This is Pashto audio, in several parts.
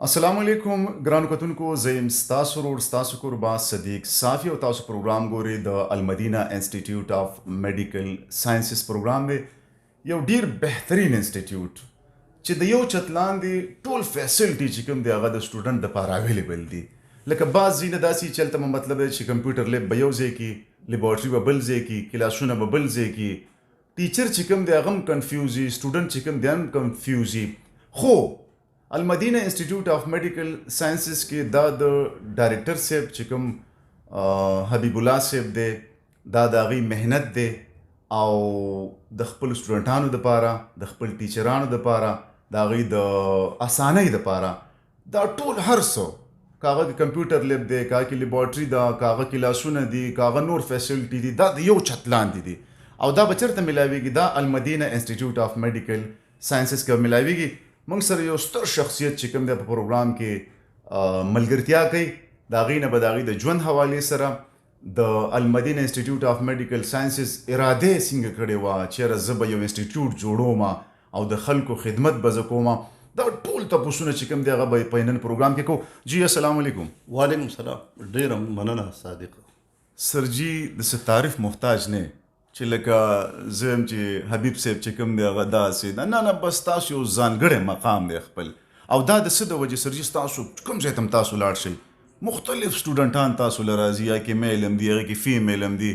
السلام علیکم ګرانو کتونکو زیم ستاسو ورور ستاسو قربا صدیق صافی او تاسو پروګرام ګوري د المدینه انسټیټیوټ اف میډیکل ساينسز پروګرام دی یو ډیر بهترین انسټیټیوټ چې د یو چتلان دی ټول فیسلټي چې کوم دی هغه د سټوډنټ د پاره اویلیبل دي لکه بعض ځینې داسې چلته مطلب دی چې کمپیوټر لیب به یو ځای کې لیبارټري به بل ځای کې کلاسونه به بل ځای کې ټیچر چې کوم دی هغه هم کنفیوزي سټوډنټ چې کوم دی هم کنفیوزي خو المدینه انسټیټیوټ اف میډیکل ساينسز کې دا د ډایریکټر صاحب چې کوم حبیب الله صاحب دی دا د هغې محنت دی او د خپل سټوډنټانو دپاره د خپل ټیچرانو دپاره د هغې د اسانۍ دپاره دا ټول هر څه که هغه کمپیوټر لیب دی که هغه لیبارټري ده که هغه کلاسونه دي که هغه نور فیسلټي دي دا د یو چت لاندې دي او دا به چېرته میلاویږي دا المدینه انسټیټیوټ اف میډیکل ساينسز کې میلاویږي موږ سره یو ستر شخصیت چې کوم دی په پروګرام کې ملګرتیا کوي د هغې نه به د هغې د ژوند حوالې سره د المدینه انسټیټیوټ اف میډیکل ساينسز اراده څنګه کړې وه چېرې زه به یو انسټیټیوټ جوړوم او د خلکو خدمت به زه کوم دا ټول تپوسونه چې کوم دی هغه به په نن پروګرام کې کوو جی السلام علیکم وعلیکم السلام ډیره مننه صادق سرجی د څه تعریف محتاج نه چې لکه زه یم چې حبیب صاحب چې کوم دی هغه داسې ده نه بس تاسو یو ځانګړی مقام دی خپل او دا د څه د وجې سرجي ستاسو کوم ځای ته هم تاسو لاړ شئ مختلف سټوډنټان تاسو له راځي یا کې میل هم دي هغې کې فیمیل هم دي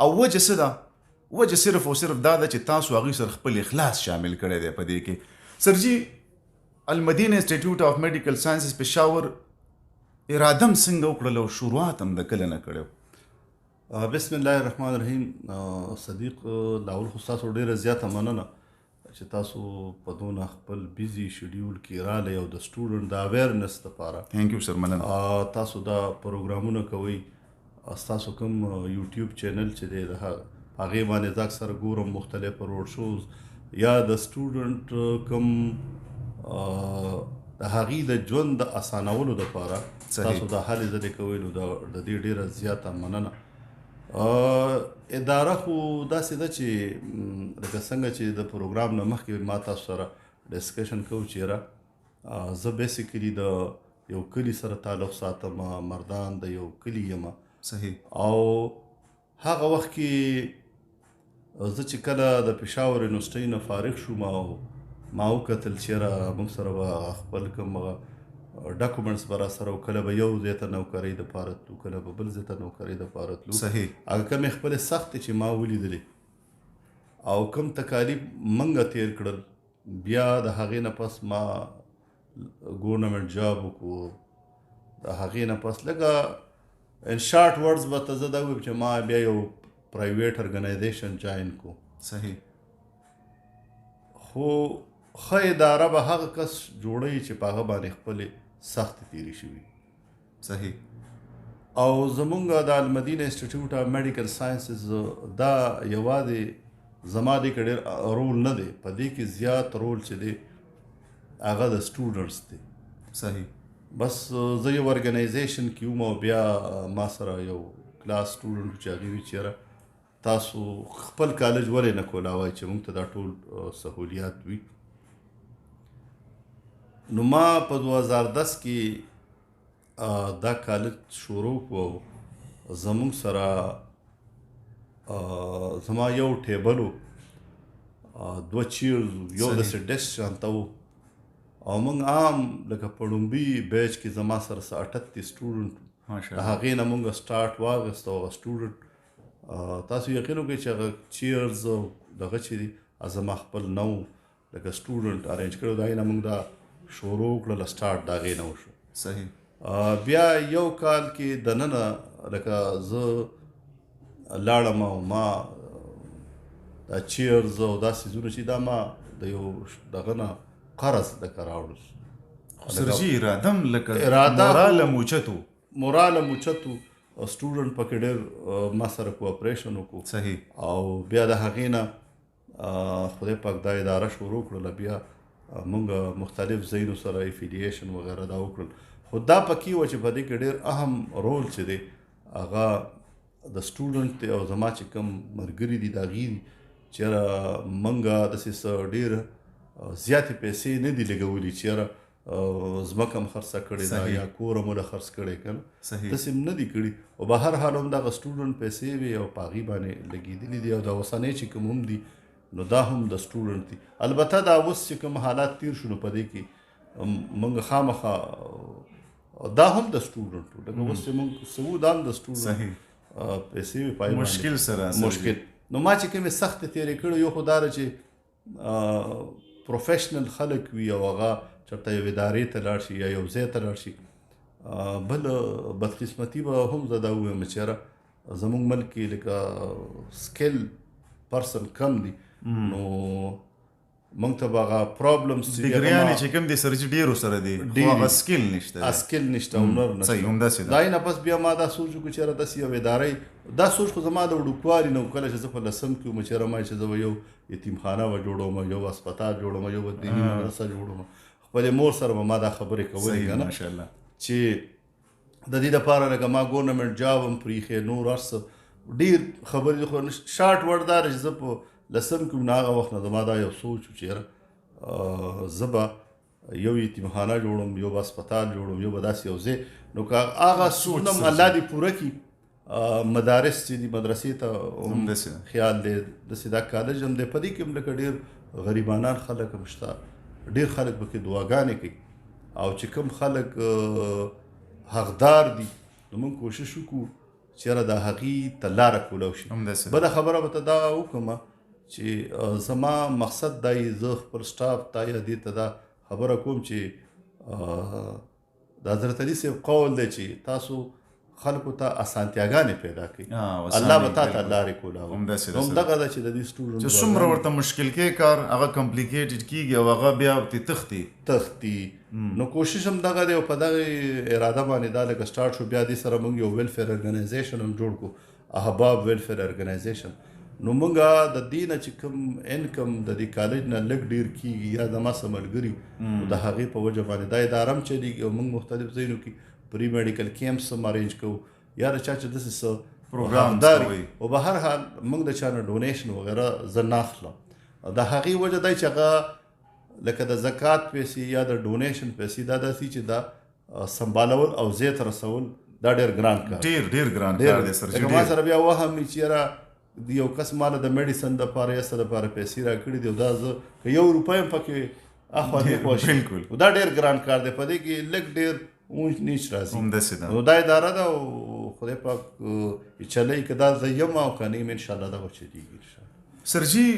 او وجه څه ده وجه صرف او صرف دا ده چې تاسو هغوی سره خپل اخلاص شامل کړی دی په دې کې سرجي المدینه انسټیټیوټ اف میډیکل ساينسز پېښور اراده هم څنګه وکړل او شروعات هم د کله نه کړی بسم الله الرحمن الرحیم صدیق لاول خو تاسو ډیره زیاته مننه چې تاسو په دونه خپل بیزی شیډیول کې رالی او د سټوډنټ د اویرنس لپاره تھینک یو سر مننه تاسو دا پروګرامونه کوئ تاسو کوم یوټیوب چینل چې دی د هغې باندې زه اکثر ګورم مختلف روډ شوز یا د سټوډنټ کوم د هغې د ژوند د اسانولو دپاره تاسو دا هلې ځلې کوئ نو د دې ډیره زیاته مننه اداره خو داسې ده چې لکه څنګه چې د پروګرام نه مخکې ما تاسو سره ډسکشن کوو چېرې زه بیسیکلي د یو کلي سره تعلق ساتم مردان د یو کلي یم صحیح او هغه وخت کې زه چې کله د پېښور یونیورسټۍ نه فارغ شوم او ما وکتل چېرې موږ سره به خپل کوم ډاکومنټس به راسره و کله به یو ځای ته نوکرۍ دپاره تلو کله به بل ځای ته نوکرۍ دپاره تلو صحیح هغه کومې خپلې سختې چې ما ولیدلې او کوم تکالیف موږ تیر کړل بیا د هغې نه پس ما ګورنمنټ جاب وکړو د هغې نه پس لږه ان شارټ ورډز به ته زه دا ووایم چې ما بیا یو پرایویټ ارګنایزیشن جاین کو صحیح خو ښه اداره به هغه کس جوړوي چې په هغه باندې خپلې سختې تېرې شوي صحیح او زمونږ د المدینه انسټیټیوټ اف میډیکل ساينسز دا یوازې زما دې کې ډېر رول نه دی په دې کې زیات رول چې دی هغه د سټوډنټس دی صحیح بس زه یو ارګنایزیشن کې وم او بیا ما سره یو کلاس سټوډنټ چې هغې وي چېرې تاسو خپل کالج ولې نه کولاوئ چې موږ ته دا ټول سهولیات وي نو ما په 2010 کې دا کالج شروع کړو زموږ سره زما یو ټیبل و دوه چیرز یو داسې ډیسک شانته و او موږ عام لکه په لومبي بیچ کې زما سره څه 38 سټوډنټ د هغې نه موږ سټارټ واخیست او هغه سټوډنټ تاسو یقین وکړئ چې هغه چیرز او دغه چې دي زما خپل نه و لکه سټوډنټ ارینج کړی د هغې نه موږ دا شروع کړله سټارټ د هغې نه وشو صحیح بیا یو کال کې دننه لکه زه لاړم او ما دا چیرز او دا څیزونه چې دا ما د یو دغه نه قرض لکه راوړو سرجي اراده هم لکه موراله موچت و موراله موچت و سټوډنټ پکې ډېر ما سره کوآپریشن وکړو صحیح او بیا د هغې نه خدای پاک دا اداره شروع کړله بیا موږ مختلف ځایونو سره افیلیشن وغیره دا وکړل خو دا پکې وه چې په دې کې ډېر اهم رول چې دی هغه د سټوډنټ دی او زما چې کوم ملګري دي د هغې دي چېرې موږ داسې څه ډېر زیاتې پیسې نه دي لګولي چېرې ځمکه هم خرڅه کړې ده یا کور هم له خرڅ کړی که نه صحیح داسې هم نه دي کړي او به هر حال هم دغه سټوډنټ پیسې وي او په هغې باندې لګېدلي دي او د اوسنۍ چې کوم هم دي نو دا هم د سټوډنټ دي. البته دا اوس چې کوم حالات تیر شو نو په دې کې موږ خامخا دا هم د سټوډنټ و لکه اوس چې موږ څه دا هم د سټوډنټ پیسې وي پای باندې مشکل سره مشکل. نو ما چې کومې سختې تېرې کړې یو خو دا ده چې پروفیشنل خلک وي او هغه چېرته یو ادارې ته لاړ شي یا یو ځای ته لاړ شي. بل بدقسمتي به هم زه دا ووایم چې یاره زموږ ملک کې لکه سکل پرسن کم دي نو موږ ته به هغه پرابلمس ډګریانې چې کوم دي سره چې ډېرو سره دي خو هغه سکل نشته سکل نشته او هنر نشته. صحیح همداسې دا یې نه پس بیا ما دا سوچ وکړو چې یاره داسې یو اداره دا سوچ خو زما د وړوکوالي نه و کله چې زه په لسم کې وم چې یاره ما چې زه به یو یتیمخانه به جوړوم یو هسپتال جوړوم یو به دیني مدرسه جوړوم خپلې مور سره به ما دا خبرې کولې که نه ماشاءالله چې د دې دپاره لکه ما ګورنمنټ جاب هم پرېښی نور هر څه ډېر خبرې خو شارټ ورډ دا چې زه په لسم کې نه هغه وخت نه زما دا یو سوچ و چې یاره زه به یو یتیمخانه جوړم یو به هسپتال جوړم یو به داسې یو ځای نو که هغه سوچ هم الله دې پوره کړي مدارس چې دي مدرسې ته خیال دی داسې دا کالج هم دی په دې کې هم لکه ډېر غریبانان خلک هم شته ډېر خلک پکې دعاګانې کوي او چې کوم خلک حقدار دي نو موږ کوشش وکړو چې یاره د هغې ته لاره کولاو شي. بله خبره به ته دا وکړم چې زما مقصد دا یې زه خپل سټاف ته یا دې ته دا خبره کوم چې د حضرت علي صاحب قول دی چې تاسو خلکو ته اسانتیاګانې پیدا کړي الله به تا ته لارې کولاوي. همدغه ده چې د دې سټوډنټ چې څومره ورته مشکل کې کار هغه کمپلیکیټډ کېږي او هغه بیا تښتي نو کوشش هم دغه دی او په دغه اراده باندې دا لکه سټارټ شو. بیا دې سره موږ یو ویلفیر ارګنایزیشن هم جوړ کړو احباب ویلفیر ارګنایزیشن. نو موږ د دې نه چې کوم انکم د دې کالج نه لږ ډېر کېږي یا زما څه ملګري د هغې په وجه باندې دا اداره هم چلېږي او موږ مختلف ځایونو کې پری میډیکل کیمپس هم ارینج کوو یا د چا چې داسې څه پروګرام داري او به هر حال موږ د چا نه ډونیشن وغیره زه نه اخلم. د هغې وجه دی چې هغه لکه د زکات پیسې یا د ډونیشن پیسې دا داسې چې دا سمبالول او ځای ته رسول دا ډېر ګران کار ډېر ګران کار دی سر. ما سره بیا وهم وي چې یاره یو کس ماله د میډیسن دپاره یا څه دپاره پیسې راکړي دي او دا زه که یو روپۍ هم پکې اخوا دیخوا شي دا ډېر ګران کار دی په دې کې لږ ډېر اونچ نیچ راځي نو دا اداره ده او خدای پاک چلی که دا زه یم او که نه یم انشاءالله دا به چلیږي انشاءالله. سرجي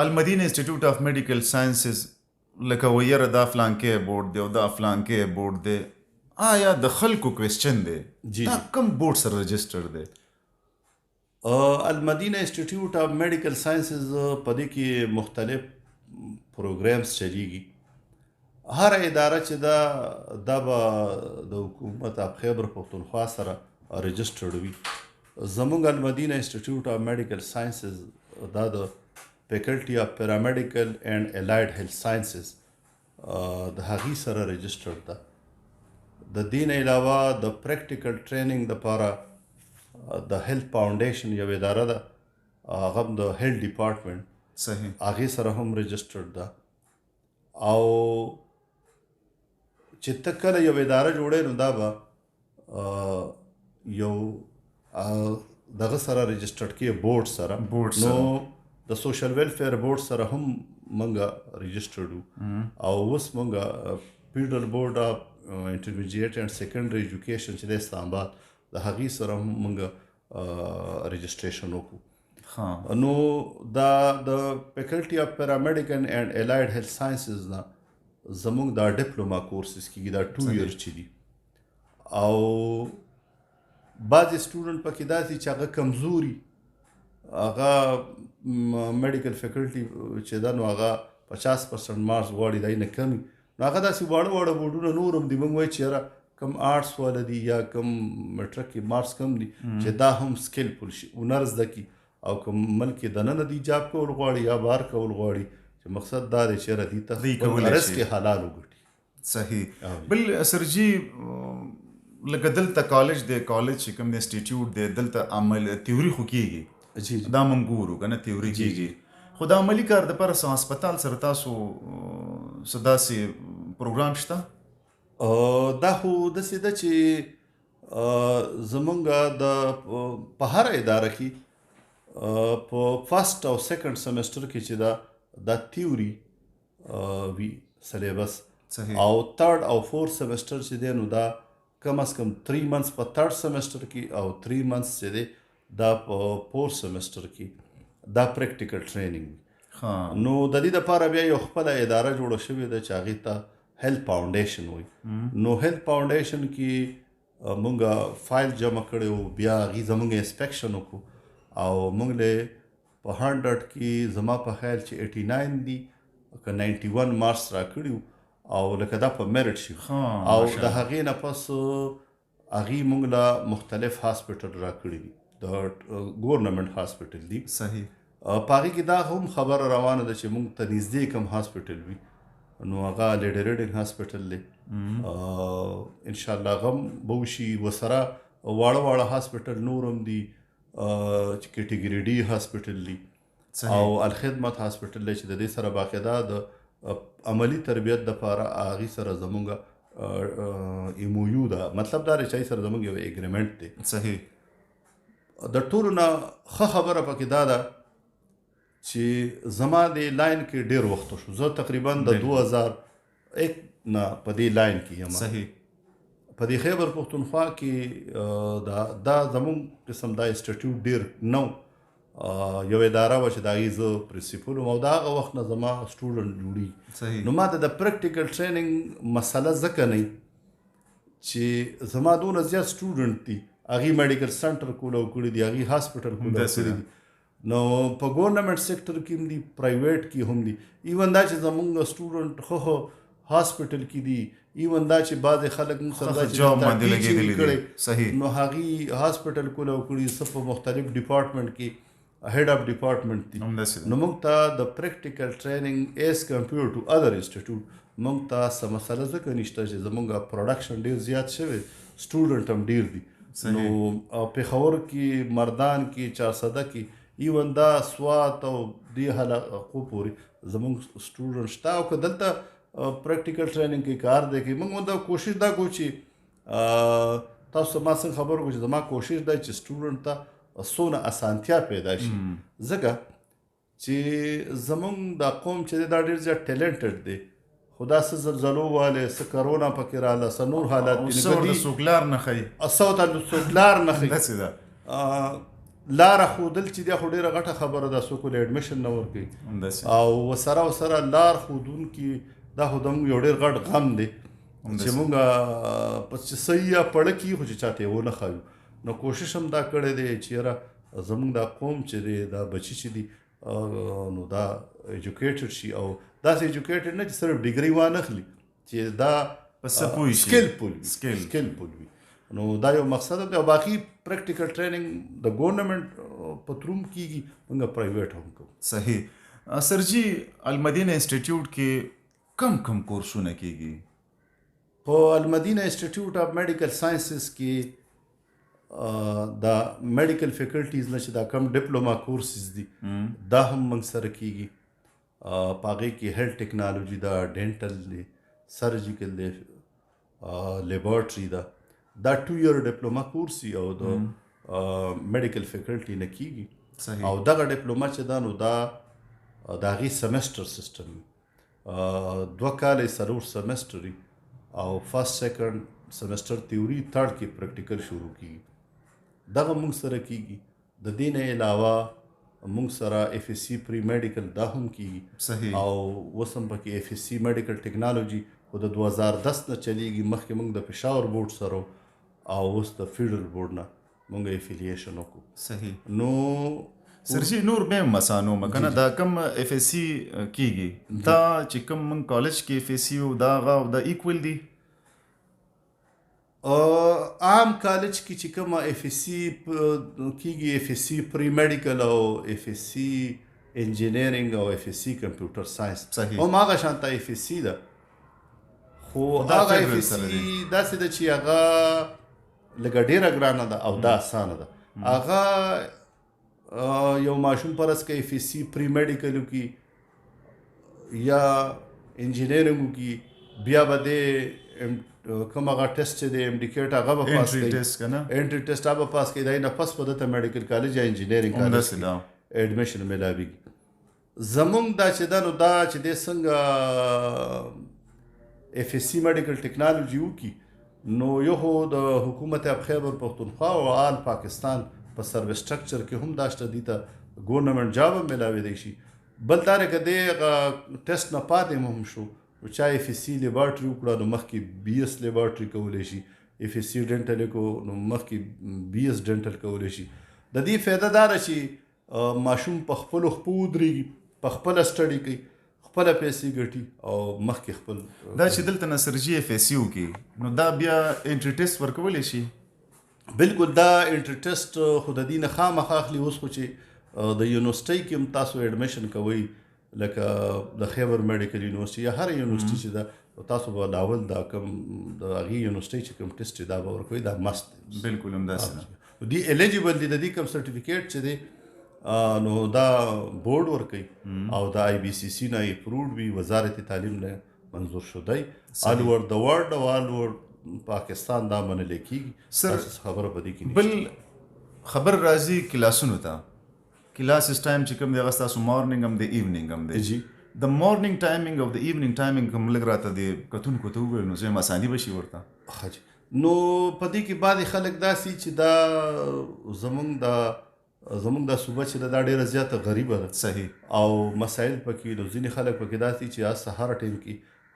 المدینه انسټیټیوټ اف میډیکل ساینسز لکه ویره دا فلانکې بورډ دی او دا فلانکې بورډ دی آیا د خلکو کوېسچن دی دا کوم بورډ سره رجسټر دی؟ المدینه انسټیټیوټ اف میډیکل ساینسز په دې کې مختلف پروګرامز چلیږي. هر اداره چې دا به د حکومت اف خیبر پښتونخوا سره رجسټرډ وي. زموږ المدینه انسټیټیوټ اف میډیکل ساینسز دا د فیکلټي اف پیرامیډیکل اینډ الایډ هیلث ساینسز د هغې سره رجسټرډ ده. د دې نه علاوه د پریکټیکل ټریننګ دپاره د هیلث فاونډیشن یو اداره ده هغه هم د هیلث ډپارټمنټ صحیح هغې سره هم رجسټرډ ده. او چې ته کله یو اداره جوړې نو دا به یو دغه سره رجسټرډ کې بورډ سره نو د سوشل ویلفیر بورډ سره هم موږ رجسټرډ وو او اوس موږ فیډرل بورډ اف انټرمیډیټ اینډ سیکنډري ایجوکیشن چې د اسلام آباد د هغې سره هم موږ رجسټریشن وکړو. نو دا د فیکلټي اف پیرامیډیکل اینډ الایډ هیلث ساینسز نه زموږ دا ډپلوما کورسز کېږي دا 2 ایئر چې دي او بعضې سټوډنټ پکې داسې چې هغه کمزوري هغه میډیکل فیکلټي چې ده نو هغه 50% مارکس غواړي دی نه کمي نو هغه داسې واړه واړه بورډونه نور هم دي موږ وایو چې یاره کم آرټس والا دي یا کم میټرک کې مارکس کم دي چې دا هم سکلفل شي هنر زده کړي او که ملک دننه دی جاب کول غواړي یا بهر کول غواړي چې مقصد دا دی چې یاره دې ته خپل رزق حلال وګټي. صحیح. بل سرجي لکه دلته کالج دی کالج چې کوم دی انسټیټیوټ دی دلته عمل تیوري خو کېږي دا موږ ګورو که نه تیوري کېږي خو د عملي کار دپاره څه هسپتال سره تاسو څه داسې پروګرام شته؟ دا خو داسې ده چې زمونږ د په هره اداره کې په فرست او سیکنډ سیمسټر کې چې دا تیوري وي سلیبس او تھرډ او فورث سیمسټر چې دی نو دا کم از کم 3 منثس په تھرډ سیمسټر کې او 3 منثس چې دی دا په فورث سیمسټر کې دا پریکټیکل ټریننګ نو د دې لپاره بیا یو خپله اداره جوړه شوې ده چې هغې ته هیلث فاونډیشن وایي نو هیلث فاونډیشن کې مونږ فایل جمع کړی و بیا هغې زمونږ انسپیکشن وکړو او مونږ له په 100 کې زما په خیال چې 89 دي که 91 مارکس راکړي او لکه دا په میرټ شي او د هغې نه پس هغې مونږ له مختلف هاسپټل راکړي دي د ګورنمنټ هاسپټل دي صحیح په هغې کې دا هم خبره روانه ده چې مونږ ته نږدې کوم هاسپټل وي نو هغه لیډي ریډنګ هاسپټل دی انشاءالله هغه هم به وشي ورسره واړه واړه هاسپټل نور هم دي چې کیټګري ډي هاسپټل دی او الخدمت هاسپټل دی چې د دې سره باقاعده د عملی تربیت دپاره هغې سره زمونږ ایمویو ده مطلب دا دی چې هغې سره زمونږ یو اګریمنټ دی صحیح د ټولو نه ښه خبره پکې دا ده چې زما د لاین کې ډېر وخت شو زه تقریبا د 2001 نه په دې لاین کې یم صحیح په دې خیبر پښتونخوا کې دا زمونږ قسم دا انسټیټیوټ ډېر نو یو اداره وه چې د هغې زه پرنسپل وم او د هغه وخت نه زما سټوډنټ جوړېږي نو ما ته د پریکټیکل ټریننګ مسله ځکه نه چې زما دونه زیات سټوډنټ دي هغې میډیکل سنټر کولو کړي دي هغې هاسپټل کولو کړي دي نو په ګورنمنټ سیکټر کې هم دي پرایویټ کې هم دي ایون دا چې زمونږ سټوډنټ خو هاسپټل کې دي ایون دا چې بعضې خلک موږ سره دا چې نو هغې هاسپټل کولو کړي څه په مختلف ډپارټمنټ کې هیډ اف ډپارټمنټ دي نو موږ ته د پریکټیکل ټریننګ ایز کمپیئر ټو ادر انسټیټیوټ موږ ته څه مسله ځکه نشته چې زمونږ پروډکشن ډېر زیات شوی سټوډنټ هم ډېر دي نو پېښور کې مردان کې چارسده کې ایون دا سوات او دې حلقو پورې زمونږ سټوډنټ شته او که دلته پریکټیکل ټریننګ کې کار دی کوي موږ دا کوشش دا کوو چې تاسو ما څنګه خبر وکړو چې زما کوشش دا چې سټوډنټ ته څونه اسانتیا پیدا شي ځکه چې زمونږ دا قوم چې دا ډېر زیات ټیلنټډ دی خو دا څه زلزلو والی څه کرونا پکې راغله څه نور حالات څوک لار نه ښیي څوک لار نه ښیي لاره ښودل چې دی خو ډېره غټه خبره ده څوک ولې اډمیشن نه ورکوي او ورسره لار ښودونکي دا خو زموږ یو ډېر غټ غم دی چې موږ چې صحیح یا پړه کي خو چې چاته یې ونه ښایو نو کوشش هم دا کړی دی چې یاره زموږ دا قوم چې دی دا بچي چې دي نو دا ایجوکیټډ شي او داسې ایجوکیټډ نه چې صرف ډیګري وانخلي چې دا سکل وي نو دا یو مقصد دی او باقي پریکټیکل ټریننګ د ګورنمنټ په تروم کېږي موږ پرایویټ هم کوو صحیح سرجي المدینه انسټیټیوټ کې کم کورسونه کېږي په المدینه انسټیټیوټ اف میډیکل ساینسز کې دا میډیکل فیکلټیز نه چې دا کم ډپلوما کورسز دي دا هم موږ سره کېږي په هغې کې هیلث ټیکنالوجي ده ډینټل دی سرجیکل دی لیبارټري ده دا 2 year ډپلوما کورس او د میډیکل فیکلټي نه کېږي او دغه ډپلوما چې ده نو دا د هغې سیمسټر سیسټم 2 کاله 4 سیمسټر او فرست سیکنډ سیمسټر تیوري تھرډ کې پریکټیکل شروع کېږي دغه موږ سره کېږي د دې نه علاوه موږ سره اف ایس سی پری میډیکل دا هم کېږي او اوس هم پکې اف ایس سی میډیکل ټیکنالوجي خو د 2010 نه چلیږي مخکې موږ د پېښور بورډ سره او اوس د فیډرل بورډ نه موږ افیلیشن وکړو صحیح نو سرجي نور به مسانو مکنه دا کم اف ایس سی کېږي دا چې کم موږ کالج کې اف ایس سی او دا ایکول دي عام کالج کې چې کومه اف ایس سی کېږي اف ایس سی پری میډیکل او اف ایس سی انجینیرینګ او اف ایس سی کمپیوټر ساینس هم هغه شانته اف ایس سی ده خو هغه اف ایس سی داسې ده چې هغه لږه ډېره ګرانه ده او دا اسانه ده هغه یو ماشوم پرس که اف ایس سی پری میډیکل وکړي یا انجینیرینګ وکړي بیا به د کوم هغه ټیسټ چې د انډیکیټ هغه به پاس انټری کوي ټیسټ کنه انټری ټیسټ هغه پاس کوي دا نه پس په دته میډیکل کالج یا انجینیرینګ کالج کې اډمیشن ملاویږي زمونږ دا چې دا نو دا چې د څنګه اف اس سی میډیکل ټیکنالوژي وکي نو یو خو د حکومت خیبر پختونخوا او آل پاکستان په سروس سټرکچر کې هم دا شته دي ته ګورنمنت جاب هم ملاوی دی شي بل دا که د ټیسټ نه پاتې هم شو چا اف اس سی لیبارټري وکړه نو مخکې بي اس لیبارټري کولی شي اف اس سی ډینټل کو نو مخکې بي اس ډینټل کولی شي د دې فایده دا ده چې ماشوم په خپلو خپو ودرېږي په خپله سټډي کوي خپله پیسې ګټي او مخکې خپل دا چې دلته نصرجي اف اس یو کې نو دا بیا انټری ټیسټ ورکولی شي بالکل دا انټری ټیسټ خو د دې نه خامخا اخلي اوس خو چې د یونیورسټۍ کې هم تاسو اډمیشن کوئ لکه د خیبر میډیکل یونیورسټي یا هر یونیورسټي چې ده تاسو به لاول دا کوم د هغې یونیورسټۍ چې کوم ټیسټ دا به ورکوئ دا مست دی بالکل همداسې ده دي الیجیبل دي د دې کوم سرټیفیکیټ چې دی نو دا بورډ ورکوي او د آی بی سی سی نه اپروډ وي وزارت تعلیم نه منظور شدی آل اوور د ورلډ او آل اوور پاکستان دا منلی کېږي خبره په دې کې بل خبر راځي کلاسونو ته کلاسز ټایم چې کوم دی هغه ستاسو مارننګ هم دی ایوننګ هم دی جی د مارننګ ټایمنګ او د ایوننګ ټایمنګ کوم لږ راته دی کتونکو ته وویل نو زه اساني به شي ورته نو په دې کې بعضې خلک داسې چې دا زمونږ دا صوبه چې دا ډېره زیاته غریبه ده صحیح او مسایل پکې نو ځینې خلک پکې داسې چې از سهار ټایم کې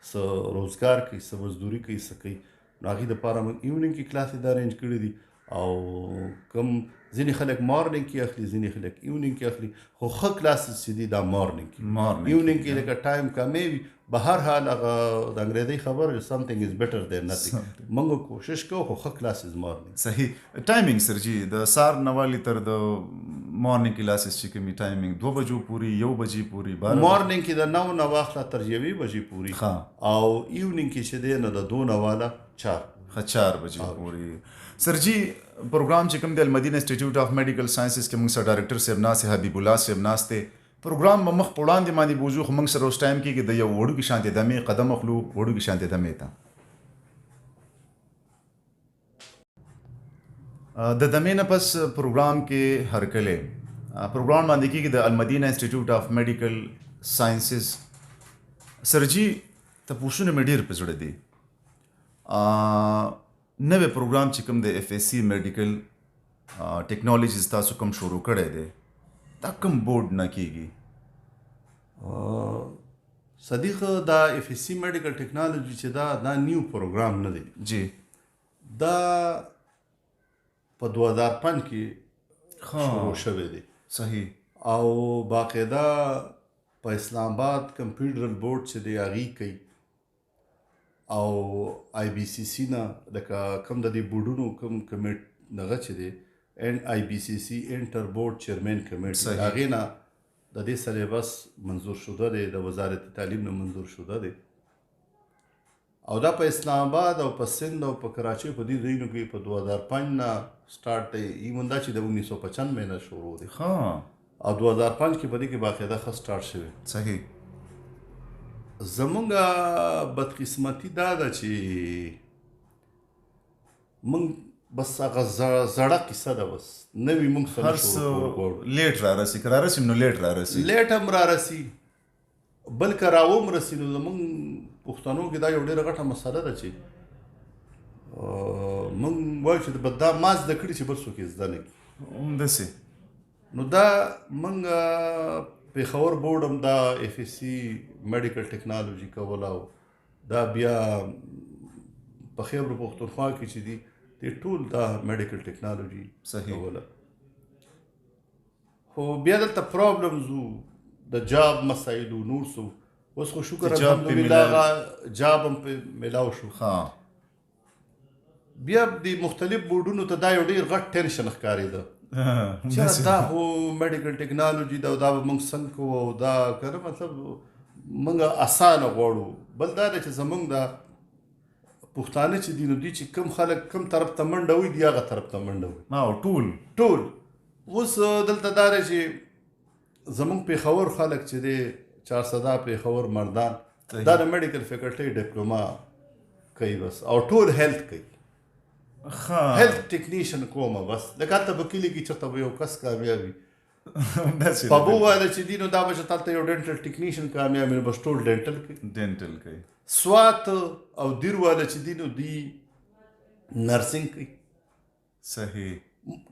څه روزګار کوي څه مزدوري کوي څه کوي نو هغې دپاره موږ ایوننګ کې کلاسې دا ارینج کړي دي او کوم ځینې خلک مارننګ کې اخلي ځینې خلک ایوننګ کې اخلي خو ښه کلاسز چې دي دا مارننګ کې ایوننګ کې لکه ټایم کمی وي به هر حال هغه د انګریزۍ خبره سمثینګ از بیټر دین نتھنګ موږ کوشش کوو خو ښه کلاسز مارننګ صحیح ټایمنګ سر جی د سار نوالي تر د مارننګ کلاسز چې کومي ټایمنګ 2 بجو پوری 1 بجې پوری مارننګ کې د 9 نه واخله تر 1 بجې پوری او ایوننګ کې چې دی نو د 2 نه والا 4 بجې پوری سر جی پروګرام چې کوم د المدینه انسټیټیوټ اف میډیکل ساينسز کې موږ سره ډایرکټر صاحب ناصر حبیب الله صاحب ناشته پروګرام مخ وړاندې باندې بوزو خو موږ سره اوس ټایم کې د یو وړو کې شانتي دمه قدم اخلو وړو کې شانتي دمه تا د دمه نه پس پروګرام کې هر کله پروګرام باندې کې د المدینه انسټیټیوټ اف میډیکل ساينسز سرجی ته پوښتنه مې ډیر پزړه دي نوې پروګرام چې کوم د اف اس سی میډیکل ټیکنالوژیز تاسو کوم شروع کړی دی دا کوم بورډ نه کېږي صدیق دا اف اس سی میډیکل ټیکنالوژي چې دا نیو پروګرام نه دی جی دا په 2005 کې شروع شوی دی صحیح او باقاعده په اسلام آباد کمپیوټر بورډ چې دی هغې کوي او آی بی سی سی نه لکه کوم د دې بورډونو کوم کمیټ دغه چې دی آی بی سی سی انټر بورډ چیرمین کمیټ هغې نه د دې سلیبس منظور شده دی د وزارت تعلیم نه منظور شده دی او دا په اسلام آباد او په سند او په کراچۍ په دې ځایونو کې په 2005 نه سټارټ دی ایون دا چې د 1995 نه شروع دی او 2005 کې په دې کې باقاعده ښه سټارټ شوی صحیح زمونږ بدقسمتي دا ده چې موږ بس هغه زړه کیسه ده بس نوي موږ سره هر څه لیټ را رسي که را رسي نو لیټ را رسي لیټ هم را رسي بل که راوم رسي نو زمونږ پښتنو کې دا یو ډېره غټه مسله ده چې موږ وایو چې دا ما زده کړي چې بل څوک یې زده نه کړي همداسې نو دا موږ پیښور بورډ هم دا اف اس سی میډیکل ټیکنالوژي کوله او دا بیا په خیبر پښتونخوا کې چې دي د ټول دا میډیکل ټیکنالوژي کوله خو بیا دلته پرابلمز وو د جاب مسایل و نور څه اوس خو شکر الحمدلله هغه جاب هم پې میلاو شو بیا د مختلف بورډونو ته دا یو ډېر غټ ټینشن ښکارېده چې دا خو میډیکل ټیکنالوژي ده او دا به موږ څنګه کوو او دا که نه مطلب موږ اسانه غواړو بل دا ده چې زموږ دا پښتانه چې دي نو دوی چې کوم خلک کوم طرف ته منډه وي دوی هغه طرف ته منډه وي ټول اوس دلته دا دی چې زموږ پېښور خلک چې دی 400 پېښور مردان دا د میډیکل فیکلټي ډیپلوما کوي بس او ټول هیلث کوي هیلث ټیکنیشن کومه بس لکه هلته به کلي کې چېرته به یو کس کامیاب وي په بو واله چې دي نو دا به چې هلته یو ډینټل ټیکنیشن کامیاب وي نو بس ټول ډینټل کوي سوات او دیر واله چې دي نو دی نرسنګ کوي صحیح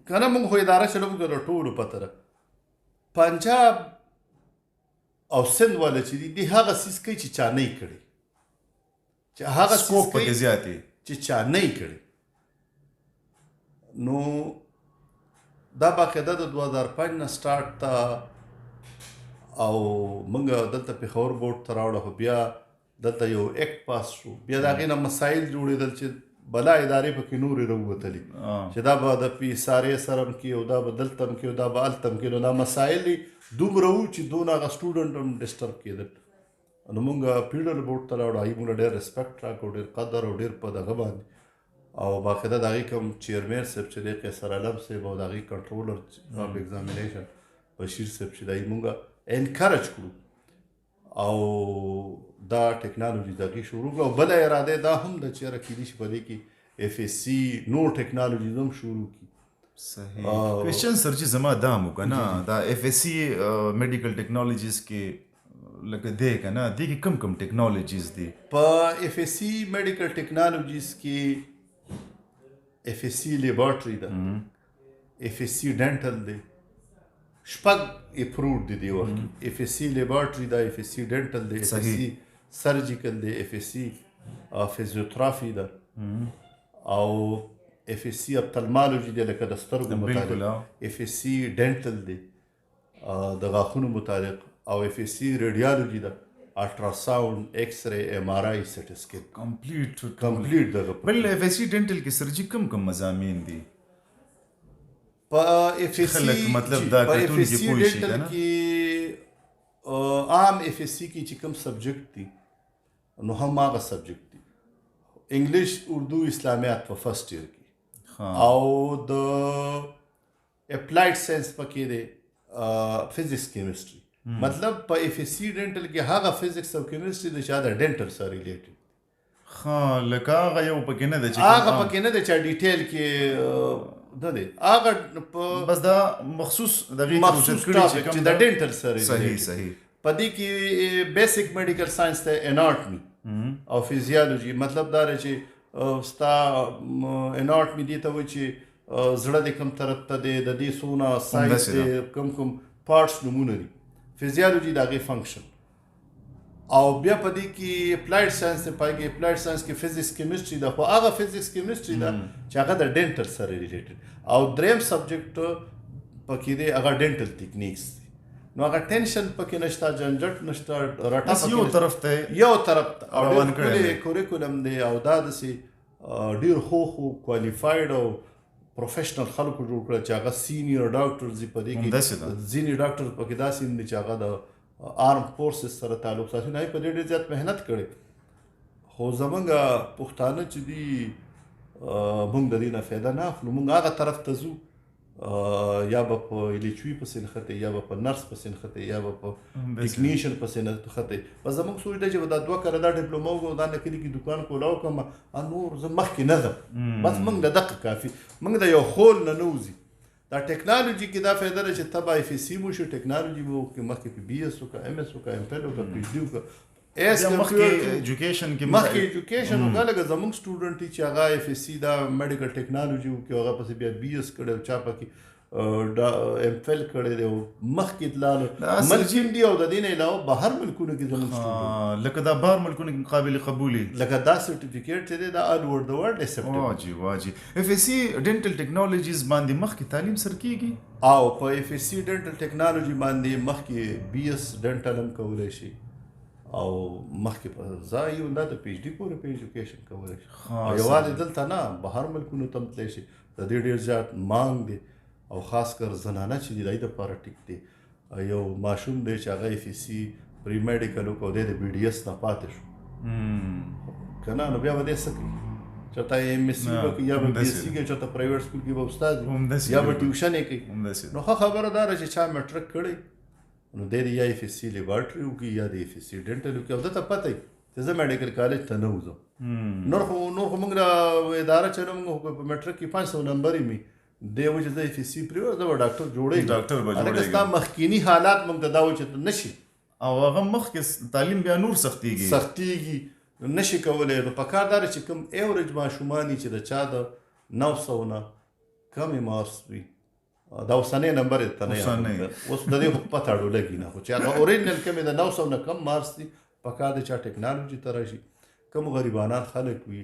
که نه موږ خو اداره چلوو د ټولو پته ده پنجاب او سند والا چې دي هغه څیز کوي چې چا نه یې کړی چې هغه څیز کوي چې چا نه یې کړی نو دا باقاعده د 2005 نه سټارټ ته او موږ دلته پېښور بورډ ته راوړه خو بیا دلته یو ایکټ پاس شو بیا د هغې نه مسایل جوړېدل چې بلا ادارې پکې نورې راووتلې چې دا به د پي سارې سره هم کې او دا به دلته هم کې او دا به هلته هم کې نو دا مسایل دومره وو چې دونه هغه سټوډنټ هم ډسټرب کېدل نو موږ پیډل بورډ ته راوړو هغوی موږ ډېر رسپیکټ راکړو ډېر قدر او ډېر په دغه باندې او باقاعده د هغې کوم چیرمین صاحب چې دی قیصر علم صاحب او د هغې کنټرولر اف ایگزامینیشن بشیر صاحب چې دی موږ انکرج کړو او دا ټیکنالوژي د هغې شروع کړو او بله اراده دا هم ده چې یاره کیدای شي په دې کې اف ایس سی نور ټیکنالوژیز هم شروع کړي صحیح کوېسچن سر چې زما دا مو که نه دا اف ایس سی میډیکل ټیکنالوجیز کې لکه دی که نه دې کې کم کم ټیکنالوجیز دي په اف ایس سی میډیکل ټیکنالوجیز کې اف ایس سی لیبارټري ده اف ایس سی ډینټل دی شپږ اپروډ دي دې وخت کې اف ایس سی لیبارټري ده اف ایس سی ډینټل دی اف ایس سی سرجیکل دی اف ایس سی فزیوترافي ده او اف ایس سی اپتلمالوجي دی لکه د سترګو متعلق اف ایس سی ډینټل دی د غاښونو متعلق او اف ایس سی ریډیالوجي ده الټراساوند ایکس ری ایم آر آی سټي سکین کمپلیټ دغه بل اف ایس سی ډینټل کې سرجي کم کم مضامین دي په اف ایس سی مطلب دا کتون کې پوه شي کنه عام اف ایس سی کې چې کوم سبجیکټ دي نو هم هغه سبجیکټ دي انګلیش اردو اسلامیات په فرست ایئر کې او د اپلایډ ساينس پکې دی فزیکس کیمستري مطلب په اف ایس سی ډینټل کې هغه فزیکس او کیمستري د چا د ډینټل سره ریلیټډ لکه هغه یو پکې نه ده چې هغه پکې نه ده چې ډیټیل کې نه دی هغه بس دا مخصوص دغې مخصوص ټاپک چې د ډینټل سره صحیح په دې کې بیسیک میډیکل ساينس ته اناټمي او فزیالوجي مطلب دا دی چې ستا اناټمي دې ته وایي چې زړه د کوم طرف ته دی د دې څونه سایز دی کوم پارټس نومونه دي فزیالوجي د هغې فنکشن او بیا په دې کې اپلایډ ساينس نه پایږي اپلایډ ساينس کې فزیکس کیمستري ده خو هغه فزیکس کیمستري ده چې هغه د ډینټل سره ریلیټډ او دریم سبجیکټ پکې دی هغه ډینټل ټیکنیکس دی نو هغه ټینشن پکې نشته جنجټ نشته رټه یو طرف ته او کوریکولم دی او دا داسې ډېر خو کوالیفاید او پروفیشنل خلکو جوړ کړه چې هغه سینیئر ډاکټرز دي په دې کې ځینې ډاکټر پکې داسې دي چې هغه د آرم فورسز سره تعلق ساتي نه په دې ډېر زیات مهنت کړي خو زمونږ پښتانه چې دي موږ د دې نه فایده نه اخلو موږ هغه طرف ته ځو یا به په الیچوي پسې نښتې یا به په نرس پسې نښتې یا به په ټیکنیشن پسې نښتې بس زموږ سوچ دی چې دا 2 کاله دا ډیپلوما وکړو دا نه کلي کې دکان کولاو کړم نور زه مخکې نه ځم بس موږ د دقه کافي موږ د یو خول نه نوځي دا ټیکنالوژي کې دا فایده ده چې ته به اف ایس سی مو شو ټیکنالوژي به وکړې مخکې په بي ایس وکړه ایم ایس وکړه ایم فیل وکړه پي ایچ ډي وکړه مخکې ایجوکیشن وکړه لکه زموږ سټوډنټ چې هغه اف ایس سی دا میډیکل ټیکنالوژي وکړي هغه پسې بیا بي ایس کړی او چا پکې ایم فیل کړی دی او مخکې تلاله ملکین دي او د دې نه علاوه بهر ملکونو کې زموږ سټوډنټ لکه دا بهر ملکونو کې قابل قبولي لکه دا سرټیفیکیټ چې دی دا آل اوور د ورلډ ایکسپټیبل واجی اف ایس سی ډینټل ټیکنالوژیز باندې مخکې تعلیم سر کیږي او په اف ایس سی ډینټل ټیکنالوژي باندې مخکې بي ایس ډینټل هم کولی شي او مخکې په ځای یو دا د پی ایچ ډي پورې په ایجوکیشن کولی شي او یوازې دلته نه بهر ملکونو ته هم تللی شي د دې ډېر زیات مانګ دی او خاص کر زنانه چې دی د لپاره ټیک دی یو ماشوم دی چې هغه اف ایس سی پری میډیکل وکړو دی د بي ډي ایس نه پاتې شو که نه نو بیا به دی څه کوي چېرته ایم ایس سی وکړي یا به بي ایس سی کوي چېرته پرایویټ سکول کې به استاد یا به ټیوشن یې کوي نو ښه خبره دا ده چې چا میټرک کړی نو دی یا اف اس سی لیبارټري وکړي یا د اف اس سی ډینټل وکړي او دته پته وي چې زه میډیکل کالج ته نه وځم نور خو موږ را اداره چې موږ په میټرک کې 500 نمبر می دی و چې د اف اس سی پریور زه ډاکټر جوړېږم هغه ستا مخکینی حالات موږ ته دا و چې نشي او هغه مخکې تعلیم بیا نور سختیږي نشي کولی نو په کار داره چې کوم ایوریج ماشومان چې د چا د 900 نه کمې مارکس وي دا اوسنی نمبر یې ته نه یاد اوس د دې پته اړو لګي نه خو چې هغه اورینل کمې د 900 نه کم مارکس دي په کار د چا ټیکنالوژي ته راشي کوم غریبانان خلک وي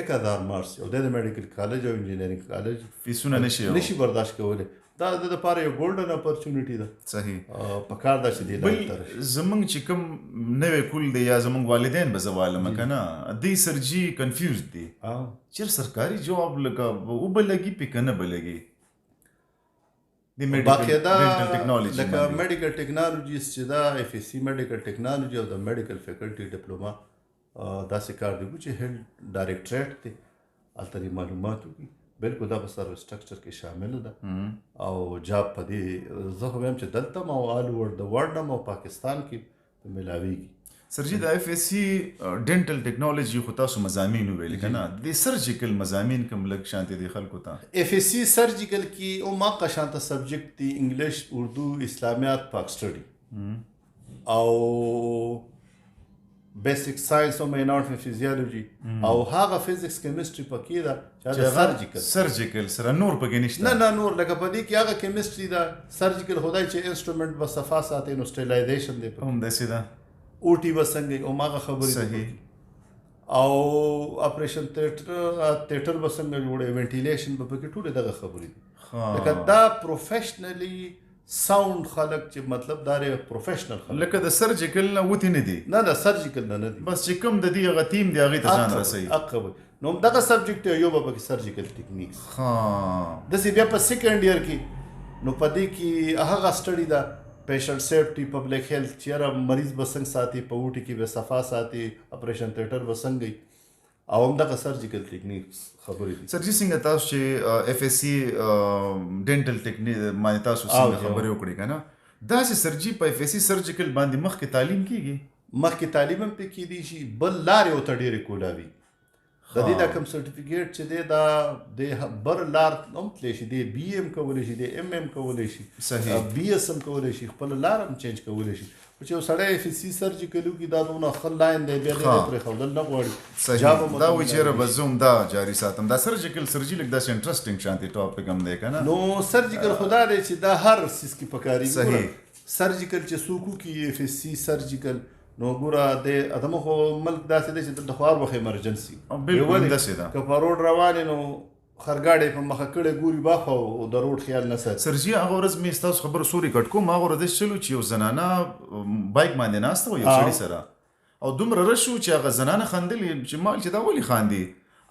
1000 مارکس او د میډیکل کالج او انجینرینګ کالج فیسونه نشي برداشت کولی دا د لپاره یو ګولډن اپورچونټی ده صحیح په کار دا چې دی بل زمونږ چې کوم نوې کول دی یا زمونږ والدین به زوالم کنه دی سرجی کنفیوز دي چیر سرکاري جواب لګا او بلګي پکنه بلګي د میډیکل ټیکنالوژي لکه میډیکل ټیکنالوژیست چې دا اف اس سی میډیکل ټیکنالوژي او د میډیکل فیکلټي ډیپلوما داسې کار دی چې هیلث ډایریکټریټ دی هلته معلومات وکړي بالکل دا په سروس سټرکچر کې شامل ده او جاب په دې زه خو وایم چې دلته م او آل اوور د ورلډ او پاکستان کې ملاویږي سرجي د اف اس سی ډینټل ټیکنالوژي خو تاسو مضامین ویل کنه د سرجیکل مضامین کوم لږ شانتي دي خلکو ته اف اس سی سرجیکل کې او ما کا شانته سبجیکټ دی انګلیش اردو اسلامیات پاک سټډي او بیسیک ساينس او ماینورټ فزیولوژي او هغه فزیکس کیمستري پکې ده چې سرجیکل سره نور پکې نشته نه نور لکه په دې کې هغه کیمستري ده سرجیکل خدای چې انسټرومنت به صفا ساتي نو سټیلایزیشن دی هم داسې ده او ټي وسنګ او ماغه خبرې صحیح او اپریشن تیټر وسنګ جوړه وینټیلیشن په کې ټول دغه خبرې دي لکه دا پروفیشنلی ساوند خلک چې مطلب دا پروفیشنل خلک لکه د سرجیکل نه وتی نه دي نه د سرجیکل نه دي بس چې کوم د دې غ ټیم دی هغه ته ځان رسي عقب نو دغه سبجیکټ یو به سرجیکل ټیکنیکس د سی بیا په سیکنډ ایئر کې نو پدې کې هغه سټډي دا پیشنټ سیفټي پبلک هیلث چیرې مریض بسنګ ساتي په وټي کې به صفا ساتي اپریشن تیټر وسنګي او هم دغه سرجیکل ټیکنیکس خبرې دي سرجی څنګه تاسو چې اف اس سی ډینټل ټیکنیک باندې تاسو څنګه خبرې وکړې کنه دا چې سرجی په اف اس سی سرجیکل باندې مخکې تعلیم کیږي مخکې تعلیم هم پکې دي شي بل لارې او تډېرې کولاوي د دې دا کوم سرټیفیکیټ چې دی دا د بر لار هم تلی شي دی بی ایم کولی شي دی ام ام کولی شي صحیح بی اس ام کولی شي خپل لار هم چینج کولی شي چې یو سړی اف اس سی سرجیکلو کې دا دونه خل لاین دی بیا دې پرې خودل نه غواړي صحیح دا وی چیرې بزوم دا جاری ساتم دا سرجیکل سرجی لګ دا انټرېسټینګ شانتي ټاپک هم دی کنه نو سرجیکل خدا دې چې دا هر سیس کې پکاري صحیح سرجیکل چې سوکو کې اف اس سی سرجیکل نو ګوره د ادمو خو ملک داسې دی چې د خوار وخت ایمرجنسي بالکل داسې ده که په روډ روانې نو خرګاډې په مخه کړې ګوري باخه او د روډ خیال نه ساتي سرجي هغه ورځ مې ستاسو خبر سوري کټ کوم هغه ورځ چلو چې یو زنانه بایک باندې ناسته و یو سړي سره او دومره رشو چې هغه زنانه خندل چې مال چې دا ولي خاندي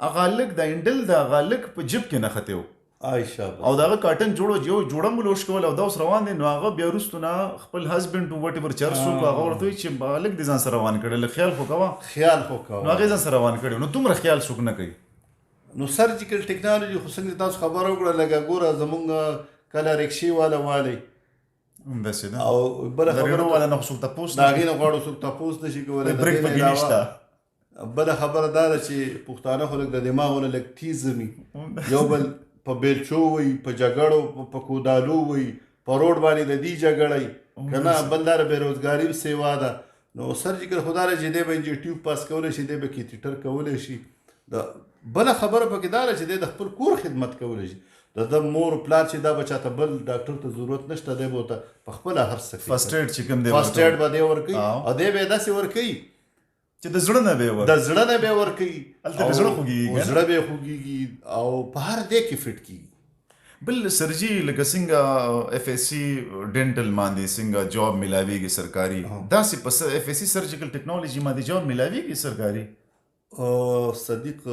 هغه لک د انډل د هغه لک په جيب کې نه خته عائشہ او داغه کاټن جوړه مولوش کول او دا اوس روان دي نو هغه بیا رستونه خپل هسبند وټ ایور چرسو هغه ورته چې بالک د ځان سره روان کړل خیال خو کوا نو هغه ځان سره روان کړي نو دومره خیال څوک نه کوي نو سرجیکل ټیکنالوژي خو څنګه تاسو خبرو کړه لګا ګوره زمونږ کله رکشي والا هم داسې ده او بل خبره ولا نه څوک تاسو دا غینه غواړو څوک تاسو نشي کولای بریک پکې نشته بل خبره دا چې پښتانه خلک د دماغونو لګ تیزمي یو بل په بیلچو وي په جګړو په کودالو وي په روډ باندې د دې جګړې کنه بلدار بیروزګاری سیوا ده نو سرجیکل خدای چې دی به ټیوب پاس کولای شي دی به کیټر کولای شي د بل خبره پکې دا چې د خپل کور خدمت کولای شي د مور پلار چې دا بچا ته بل ډاکټر ته ضرورت نشته دی به ته په خپل هر څه فرست ایډ چې کوم دی فرست ایډ به دی ورکي او دی به داسې ورکي چې د زړه نه به ورکي الته زړه خوږي او په هر دې کې فټ کی بل سرجی لکه څنګه اف اس سی ډینټل باندې څنګه جاب ملاويږي سرکاري دا سي پس اف اس سی سرجیکل ټیکنالوژي باندې جاب ملاويږي سرکاري صدیق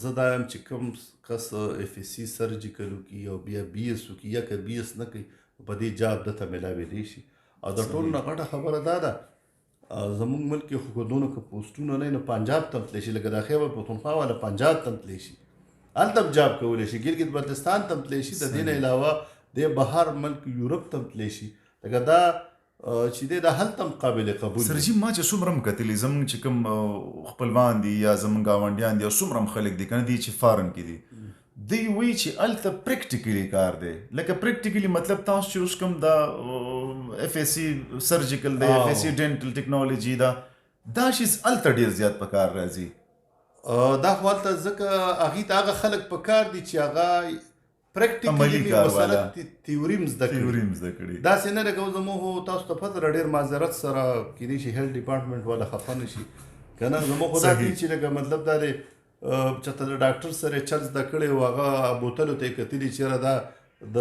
زدایم چې کوم کس اف اس سی سرجیکل کی او بیا بی اس کی یا که بی اس نه کوي په دې جاب دته ملاوي دي شي او د ټول نه غټه خبره ده زموږ ملک کې حکومتونو کې پوسټونه نه پنجاب ته تللی شي لکه د خیبر پختونخوا والا پنجاب ته تللی شي هلته جاب کولی شي ګلګت بلتستان ته تللی شي د دې نه علاوه د بهر ملک یورپ ته تللی شي لکه دا چې دی دا هلته هم قابل قبول دی. سرجي ما چې څومره هم کتلي زمونږ چې کوم خپلوان دي یا زمونږ ګاونډیان دي او څومره هم خلک دي که نه دي چې فارن کې دي دوی وایي چې هلته پریکټیکلي کار دی لکه پریکټیکلي مطلب تاسو چې اوس کوم دا اف ایس سی سرجیکل دی اف ایس سی ډینټل ټیکنالوجي دا شیز هلته ډېر زیات په کار راځي. دا خو هلته ځکه هغوی ته هغه خلک په کار دي چې هغه پریکټیکلي مثلا تیوري م زده کړي. داسې نه لکه زموږ تاسو ته پته ده ډېر معذرت سره کیدای شي هیلث ډپارټمنټ والا خفه نه شي که نه زموږ خو دا دي چې لکه مطلب دا دی چې ته د ډاکټر سره چل زده کړی و هغه بوتلو ته یې کتلي چېرې دا د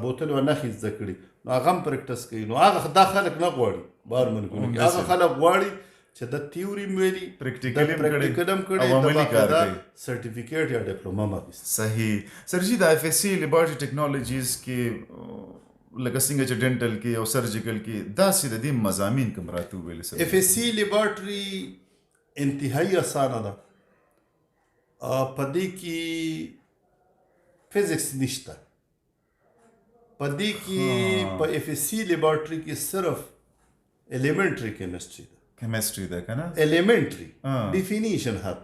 بوتلو نښې زده کړي نو هغه هم پریکټس کوي. نو هغه دا خلک نه غواړي بار ملکونو کې هغه خلک غواړي چې د تیوري م ویلي پریکټیکل هم کړی د باقاعده سرټیفیکیټ یا ډپلوما م اخیستي. صحیح. سرجي د اف ایس سی لیبارټري ټیکنالوجیز کې لکه څنګه چې ډینټل کې او سرجیکل کې داسې د دې مضامین کوم راته وویل سر اف ایس سی لیبارټري انتهایی اسانه ده. په دې کې فزیکس نشته. په دې کې په اف ایس سی لیبارټري کې صرف ایلیمنټري کیمسټري ده. کیمسټري ده که نه ایلیمنټري ډیفینیشن هغه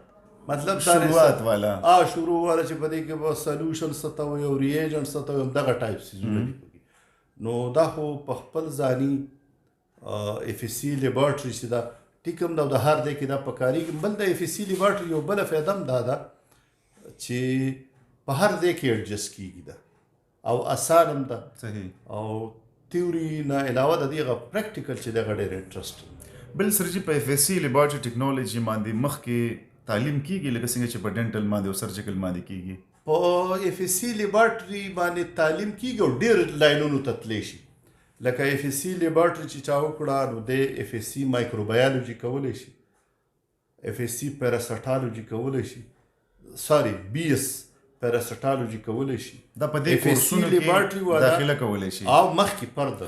مطلب شروعات والا شروع والا چې په دې کې به سلوشن څه ته وایي او ریېجنټ څه ته وایي دغه ټایپ څیزونه دي پکې. نو دا خو په خپل ځاني اف ایس سی لیبارټري چې دا ټیک هم ده او د هر ځای کې دا پکارېږي. بل د اف ایس سی لیبارټري یو بله فایده هم دا ده چې په هر ځای کې ایډجسټ کېږي ده او اسان هم ده. صحیح. او تیوري نه علاوه د دې هغه پریکټیکل چې دغه ډېر انټرسټ. بل سرجي په اف ایس سی لیبارټري ټیکنالوجي باندې مخکې تعلیم کیږي لکه څنګه چې په ډینټل باندې او سرجیکل باندې کیږي. په اف ایس سی لیبارټري باندې تعلیم کیږي او ډېر لاینونو ته تللی شي. لکه اف ایس سی لیبارټري چې چا وکړه نو د اف ایس سی مایکروبایولوژي کولی شي، اف ایس سی پیراسټالوجي کولی شي، سوري بی ایس پیراسټالوجي کولی شي. دا په دې کورسونو کې داخله کولی شي او مخکې پرده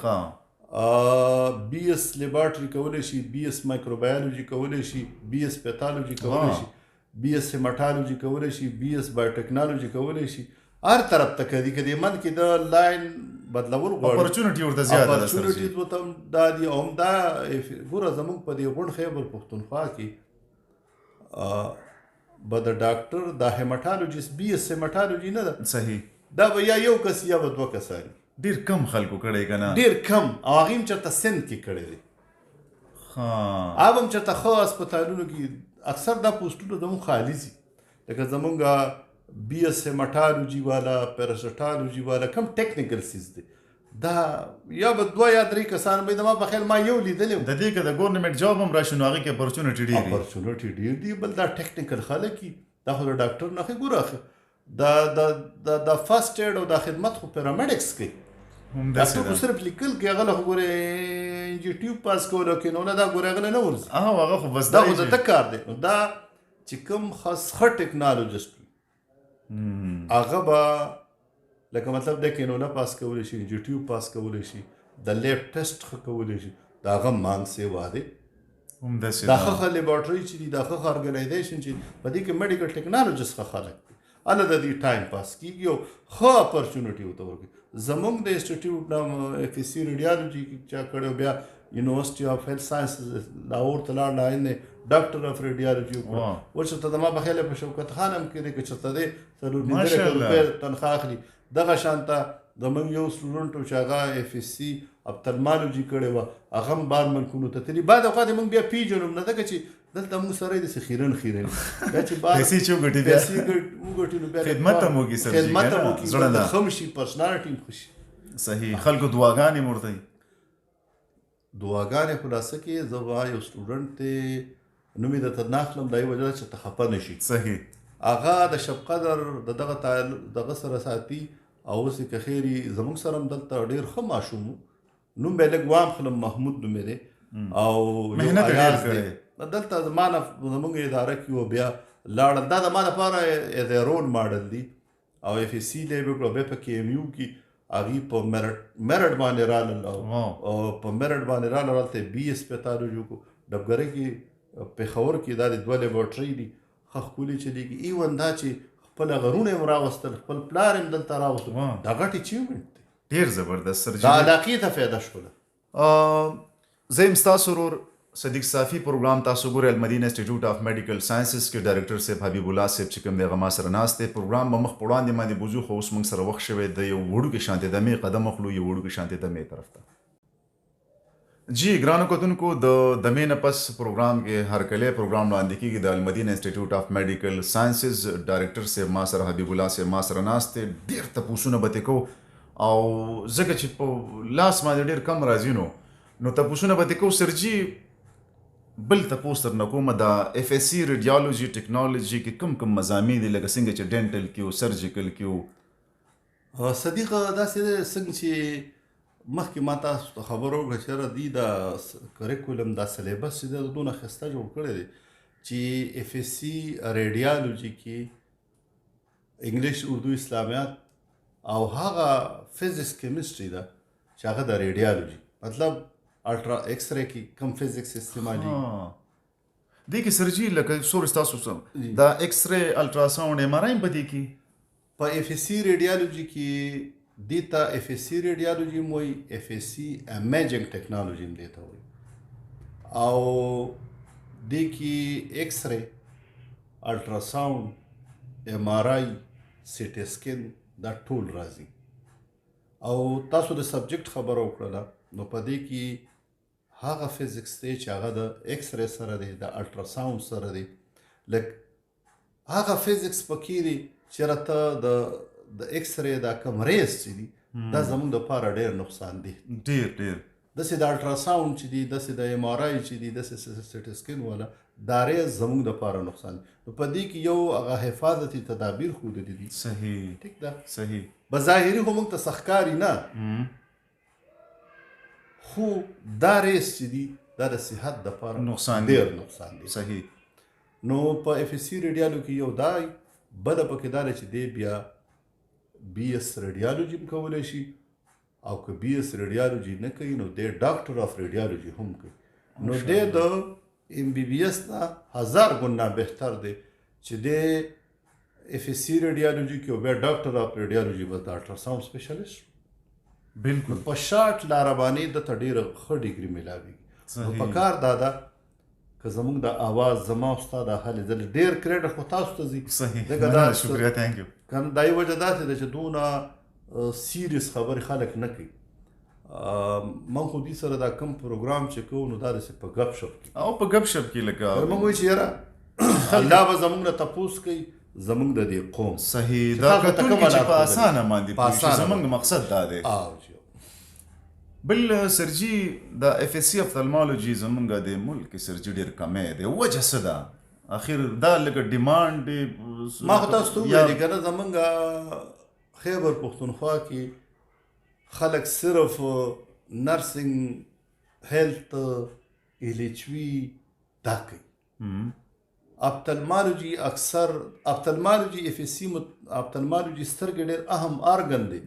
بی ایس لیبارټري کولی شي، بی ایس مایکروبایولوژي کولی شي، بی ایس پیتالوجي کولی شي، بی ایس هیماټالوجي کولی شي، بی ایس بایوټیکنالوجي کولی شي. هر طرف ته کدي کدي من کې د لاین بدلول غواړي اپورچونټي ورته زیاته ده. اپورچونټیز ورته دا دي او دا ګوره زموږ په دې غونډ خیبر پښتونخوا کې به د ډاکټر د هیماټالوجیست بی ایس هیماټالوجي نه ده. صحیح. دا به یا یو کس یا به دوه کسان ډېر کم خلکو کړی که نه ډېر کم او هغې هم چېرته سند کې کړی دی. هغه هم چېرته ښه هسپتالونو کې اکثر دا پوسټونه زموږ خالي ځي. لکه زمونږ بی ایس هیماټالوجي والا پیراسټالوجي والا کم ټیکنیکل سیز دی دا یا به دوه یا درې کسان به زما په خیال ما یو لیدلی د دې که د ګورنمنټ جاب هم راشي نو هغې کې اپورچونټي ډېر دي. اپورچونټي ډېر دي. بل دا ټیکنیکل خلک دي دا خو د ډاکټر نه ښه ګوره د فرسټ ایډ او دا خدمت خو پیرامیډکس کوي. ډاکټر خو صرف لیکل کوي هغه له خو ګورې انجیټیو پاس کولو کې نو نه دا ګورې هغه نه ورځي هغه خو بس دا خو د ده کار دی. نو دا چې کوم خاص ښه ټیکنالوجسټ هغه به لکه مطلب دی کینولا پاس کولی شي، انجیټیو پاس کولی شي، د لیب ټیسټ ښه کولی شي. د هغه مانګ سیوا دی. دا ښه لیبارټري چې دي دا ښه ارګنایزیشن چې په دې کې میډیکل ټیکنالوجسټ ښه خلک دي هله د دې ټایم پاس کېږي او ښه اپورچونټي ورته ورکوي. زموږ د انسټیټیوټ نه اف ایس سی ریډیالوجي چا کړی بیا یونیورسټي اف هیلث ساینسز لاهور ته لاړ لاین دی ډاکټر اف ریډیالوجي وکړه. اوس چېرته زما په خیال په شوکت خان هم کې دی که چېرته دی 4 روپۍ تنخوا اخلي. دغه شانته زموږ یو سټوډنټ و چې هغه اف ایس سی اپتلمالوجي کړې وه هغه هم بار ملکونو ته تلي. بعد اوقات یې موږ بیا پیژنو نه ځکه چې دلته موږ سره یې داسې خیرن بیا چې پیسې چې وګټي بیا وګټي نو بیا خدمت هم وکړي سر خدمت هم وکړي د ښه م شي پرسنالټي هم ښه شي. صحیح. خلکو دعاګانې ورته وي. دعاګانې خلاصه کې زه به یو سټوډنټ دی نوم یې درته نه اخلم دا یې وجه ده چې ته خفه نه شي. صحیح. هغه د شب قدر د دغه سره ساتي او اوس یې که خیر زموږ سره هم دلته ډېر ښه ماشوم و. نوم به یې لږ وامخلم محمود نوم یې دی او محنت یې ډېر کړی. دلته زما نه زموږ اداره کې و بیا لاړل. دا زما لپاره ایز ا رول ماډل دی او اف ایس سی دی یې وکړو بیا په کې ایم یو کې هغوی په میرټ باندې رالل او په میرټ باندې رالل هلته بی ایس پیتالوجي وکړو. ډبګرۍ کې پېښور کې دا د 2 لیبارټرۍ دي ښه ښکلي چلېږي. ایون دا چې خپل غرونه یې هم راوستل خپل پلار یې هم دلته راوستل دا غټ اچیومنټ دی. ډېر زبردست سر دا علاقې ته فایده شوله. زه یم ستاسو ورور صدیق صافي پروګرام تاسو ګورئ المدینه انسټیټیوټ اف میډیکل ساینسز کې ډایرکټر صاحب حبیب الله صاحب چې کوم دی هغه ما سره ناست دی. پروګرام به مخ په وړاندې باندې بوځو خو اوس موږ سره وخت شوی د یو وړوکې شانتې دمې قدم اخلو یو وړوکې شانتې دمې طرف ته. جی ګرانو کتونکو د دمې نه پس پروګرام کې هرکلی پروګرام وړاندې کېږي د المدینه انسټیټیوټ اف میډیکل ساینسز ډایرکټر صاحب ما سره حبیب الله صاحب ما سره ناست دی. ډېر تپوسونه به ترې کوو او ځکه چې په لاس باندې ډېر کم راځي نو تپوسونه به ترې کوو. سرجي بل تپوس در نه کومه د اف اس سی ریډیالوجي ټیکنالوژي کې کوم مضامین دي لکه څنګه چې ډینټل کې او سرجیکل کې او صدیق داسې دی څنګه چې مخکې ما تاسو ته خبر وکړه چې یاره دوی د کریکولم دا سلیبس چې دی دونه ښایسته جوړ کړی دی چې اف اس سی ریډیالوجي کې انګلیش اردو اسلامیات او هغه فزیکس کیمسټري ده چې هغه د ریډیالوجي مطلب الټرا ایکس ری کې کم فزیکس استعمالي دې کې سرجي لکه سور ستاسو سم دا ایکس ری الټراساوند ایم آر آی په دې کې په اف اس سی ریډیالوجي کې دیتا اف اس سی ریډیالوجي موي اف اس سی امیجنګ ټیکنالوژي هم دیتا وي او دې کې ایکس ری الټراساوند ایم آر آی سی ټی سکین دا ټول راځي. او تاسو د سبجیکټ خبره وکړله نو په دې کې هغه فزیکس دی چې هغه د ایکس ری سره دی د الټراساوند سره دی لکه هغه فزیکس پکې دی چې راته د ایکس ری دا کوم ریز چې دي دا زموږ دپاره ډېر نقصان دی ډېر داسې د الټراساوند چې دي داسې د ایم آر آی چې دي داسې سټي سکین والا دا ریز زموږ دپاره نقصان دی. نو په دې کې یو هغه حفاظتي تدابیر ښودلي دي. صحیح ټیک ده صحیح بظاهري خو موږ ته ښه ښکاري نه خو دا ریس چې دي دا د صحت دپاره نقصان ډېر نقصان دی. صحیح. نو په اف اس سی ریډیالو کې یو دا بده پکې دا چې دی بیا بی اس ریډیالوجي هم کولی شي او که بی اس ریډیالوجي نه کوي نو دی ډاکټر اف ریډیالوجي هم کوي نو دی د ام بی بی اس نه 1000 ګنا بهتر دی چې دی اف اس سی ریډیالوجي کې او بیا ډاکټر اف ریډیالوجي بس د الټراساوند سپیشلیسټ بالکل په شارټ لاره باندې دته ډېره ښه ډیګري میلاویږي. نو په کار دا ده که زموږ د اواز زما او ستا د هلې ځلې ډېر کریډټ خو تاسو ته ځي. صحیح ځکه دا شکریه تھینک یو کنه دا یو وجه داسې ده چې دونه سیریس خبرې خلک نه کوي. من خو دې سره دا کم پروګرام چې کوو نو دا داسې په ګپ شپ کې او په ګپ شپ کې لکه موږ وایو چې یاره الله به زموږ نه تپوس کوي زموږ د دې قوم. صحیح دا کتونکي چې په اسانه باندې پوه شي زموږ مقصد دا دی. بل سرجي د اف اس سی افثالمالوجي زموږ د ملک سرجي ډېر کمې دی وجه څه ده اخر دا لکه ډیمانډ ما خو تاسو ته وویلې که نه زموږ خیبر پښتونخوا کې خلک صرف نرسنګ هیلث ایلیچوي دا کوي. اپتلمالوجي اکثر اپتلمالوجي اف اس سی اپتلمالوجي سترګې ډېر اهم ارګن دی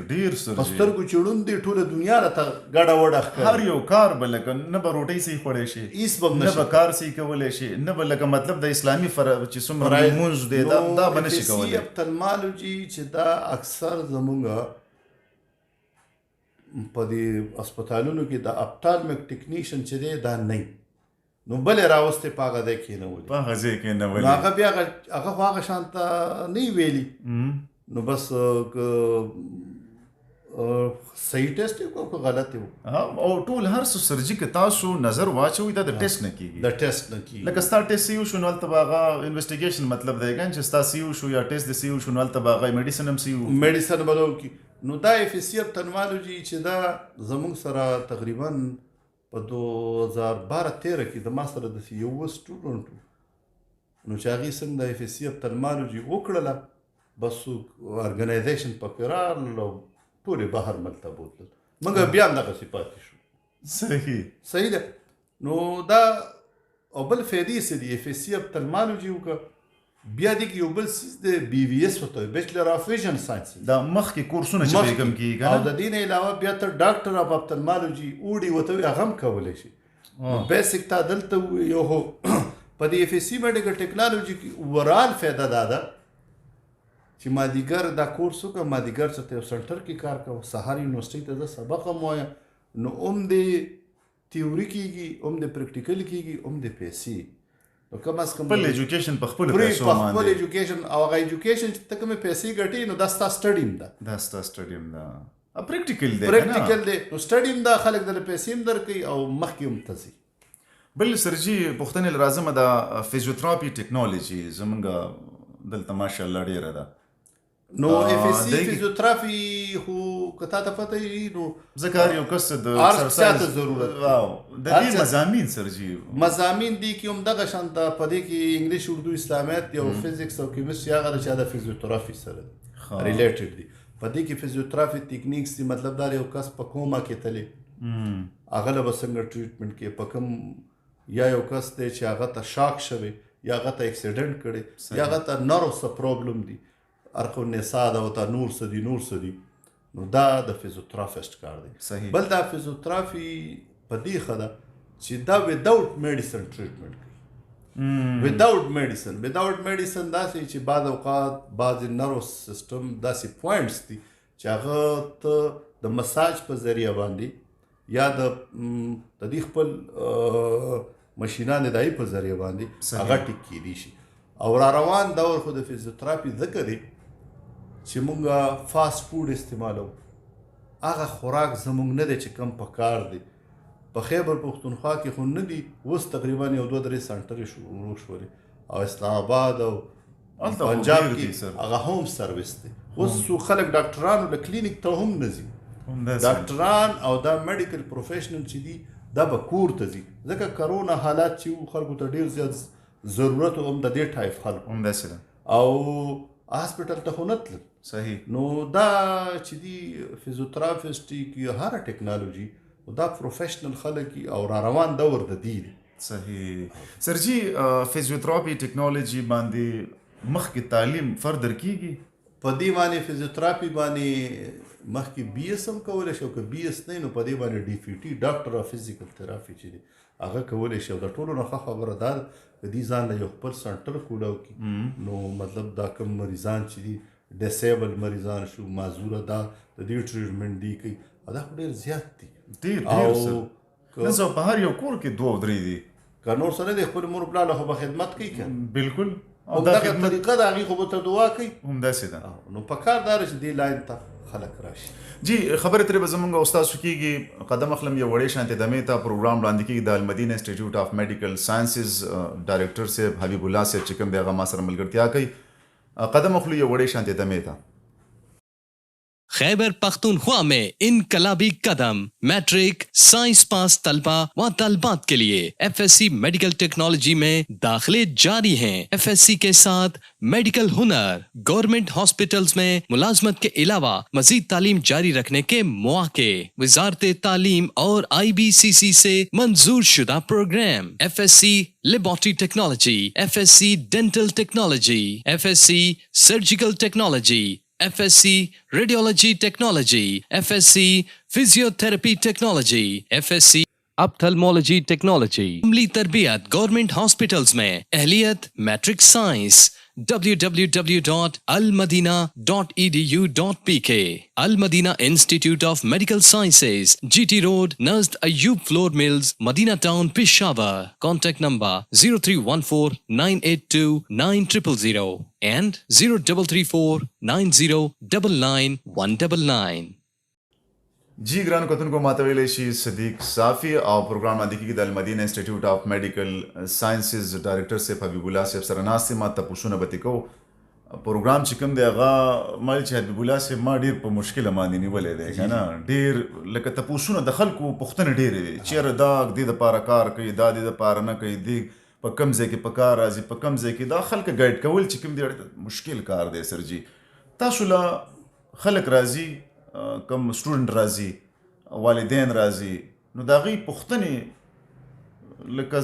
ډېر سر په سترګو چې ړوند دی ټوله دنیا راته ګډه وډه ښکاري. هر یو کار به لکه نه به روټۍ صحیح خوړی شي هېڅ به نه به کار صحیح کولی شي نه به لکه مطلب د اسلامي چې څومره لمونځ دی دا به نه شي کولی. اپتلمالوجي چې دا اکثر زموږ په دې اسپتالونو کې د اپتالمیک ټیکنیشن چې دی دا نه نو بلې راوستې په هغه ځای کېنولي په هغه ځای کېنولي نو هغه بیا هغه خو هغه شان ته نه ویلي نو بس صحیح ټیسټ یې که غلط یې او ټول هر څه سرجي که تاسو نظر واچوئ دا د ټیسټ نه کېږي د ټیسټ نه کېږي. لکه ستا ټیسټ سی یو شو نو هلته به هغه انویسټیګیشن مطلب دی که چې ستا سی یو شو یا ټیسټ د سی یو شو نو هلته به هغه میډیسن هم سی یو میډیسن به وکړي. نو دا اف اس سی اپتلمالوجي چې دا زموږ سره تقریبا په 2012-13 کې د ما سره داسې یو سټوډنټ و نو چې هغې څنګه د اف اس سی اپتلمالوجي وکړله بس ارګنایزیشن پکې راغلل او ټول یې بهر ملک ته بوتلل موږ بیا هم دغسې پاتې شو. صحیح ده. نو دا او بل فایدې څه دي اف اس سی اپتلمالوجي وکړه بیا دې کې یو بل څیز دی بی وی ایس ورته بیچلر اف ویژن ساینس دا مخکې کورسونه چې به کوم کېږي او د دې نه علاوه بیا ته ډاکټر اف اپتلمالوجي اوډي ورته وي هغه هم کولی شي. بیسک تا دلته یو خو په دې اف اس سی میډیکل ټیکنالوجي کې اوورال فایده دا ده چې مازدیګر دا کورس وکړه مازدیګر څه ته یو سنټر کې کار کوه سهار یونیورسټۍ ته زه سبق هم وایم نو هم د تیوري کېږي هم د پریکټیکل کېږي هم د پیسې نو کم از کم خپل ایجوکیشن په خپل پرې پیسو په خپل باندې ایجوکیشن او هغه ایجوکیشن چې ته کومې پیسې ګټې نو دا ستا سټډیم ده دا ستا سټډیم دا پریکټیکل دی پریکټیکل دی نو سټډیم دا خلک د پیسې هم درکوي او مخکې هم ته ځي. بل سرجي پوښتنې لازمه ده فزیوتراپي ټیکنالوژي زمونږ دلته ماشاءالله ډیره ده نو اف اس سی فزیوتراپي خو کته ته پته وي نو ذکر یو کس د سرسایت ضرورت واو د دې مضامین سرجي مضامین دي کې هم دغه شان د پدې کې انګلیش اردو اسلامیت یو فزیکس او کیمستري هغه د چا د فزیوتراپي سره ریلیټډ دي پدې کې فزیوتراپي ټیکنیکس دي مطلب دا یو کس په کومه کې تللی هغه له څنګه ټریټمنټ کې په کوم یا یو کس دی چې هغه ته شاک شوی یا هغه ته اکسیډنټ کړي یا هغه ته نروس پرابلم دي ارخو نسا دا وتا نور سدي نو دا د فزیوتراپیسټ کار دی صحیح بل دا فزیوتراپي په دې خدا چې دا وداوت میډیسن ټریټمنټ کوي وداوت میډیسن دا چې بعض اوقات بعض نروس سیستم داسې پوینټس دي چې هغه ته د مساج په ذریعہ باندې یا د دې خپل ماشینانو دای په ذریعہ باندې هغه ټیک کیدی شي او را روان دور خو د فزیوتراپي ذکر دی چې مونږه فاست فود استعمالو هغه خوراک زمونږ نه دی چې کم په کار دی په خیبر پښتونخوا کې خو نه دي اوس تقریبا یو 2-3 سنټرې شروع شولې او اسلام آباد او پنجاب کې هغه هوم سرویس دی اوس خلک ډاکټرانو د کلینیک ته هم نه ځي ډاکټران او دا میډیکل پروفیشنل چې دي دا به کور ته ځي ځکه کرونا حالات چې خلکو ته ډېر زیات ضرورت هم د دې ټایپ خلکو هم داسې ده او هاسپټل ته خو نه تلل صحیح نو دا چې دي فزیوتراپیسټ کې هر ټیکنالوژي دا پروفیشنل خلک او را روان دور د دي صحیح سرجي فزیوتراپي ټیکنالوژي باندې مخکې تعلیم فردر کیږي په دې باندې فزیوتراپي باندې مخکې بي اس هم کولی شي او که بي اس نه نو په دې باندې ډي پی ټي ډاکټر اف فزیکل تھراپي چې دی هغه کولی شي او د ټولو نه ښه خبره دا د دې ځان له یو خپل سنټر کولاو کړي نو مطلب دا کوم مریضان چې دي ډسیبل مریضان شو معذوره دا د دې ټریټمنټ دی کوي دا خو ډېر زیات دي ډېر سر نن په هر یو کور کې 2-3 دي که نور سره د خپل مور پلار خو به خدمت کوي که بالکل او دغه طریقه د هغې خو به ته دعا کوي همداسې ده نو په کار دا چې دې لاین ته خلک راشي جی خبرې ترې به زمونږ استاد کېږي قدم اخلم یو وړې شانتې دمې ته پروګرام وړاندې کېږي د المدینه انسټیټیوټ آف میډیکل ساینسز ډایرکټر صاحب حبیب الله صاحب چې کوم دی هغه ما سره ملګرتیا کوي قدم اخلو یو وړې شانتې دمې ته खैबर पख्तूनख्वा में इनकलाबी कदम matric science पास तलबा व तलबात के लिए एफएससी मेडिकल टेक्नोलॉजी में दाखिले जारी हैं। एफएससी के साथ मेडिकल हुनर गवर्नमेंट हॉस्पिटल्स में मुलाजमत के अलावा मजीद तालीम जारी रखने के मौके वजारत तालीम और IBCC से मंजूर शुदा programme FSc laboratory technology, FSc dental technology, FSc surgical technology, FSC Radiology Technology, FSC Physiotherapy Technology, FSC Ophthalmology Technology, अमली तरबियत गवर्नमेंट हॉस्पिटल्स में अहलियत matric science www.almadina.edu.pk Al Madina Institute of Medical Sciences, GT Road, Nazd Ayub Floor Mills, Madina Town, Peshawar. Contact number 0314-982-9000 and 0334-9099-199. जी ګرانو کتونکو ماته ویلی شي صدیق صافي او پروګرام باندې کېږي د المدینه انسټیټیوټ آف میډیکل ساینسز ډایرکټر صاحب حبیب الله صاحب سره ناست یم تپوسونه به ترې کوو پروګرام چې کوم دی هغه ما چې حبیب الله صاحب ما ډېر په مشکله باندې نیولی دی که نه ډېر لکه تپوسونه د خلکو پوښتنې ډېرې وي چېرې دا دې دپاره کار کوي دا دې دپاره نه کوي دې په کوم ځای کې په کار راځي په کوم ځای کې دا خلک ګایډ کول چې کوم دی مشکل کار دی سرجي تاسو له خلک راځي کم سټوډنټ راځي والدین راځي نو د هغوی پوښتنې لکه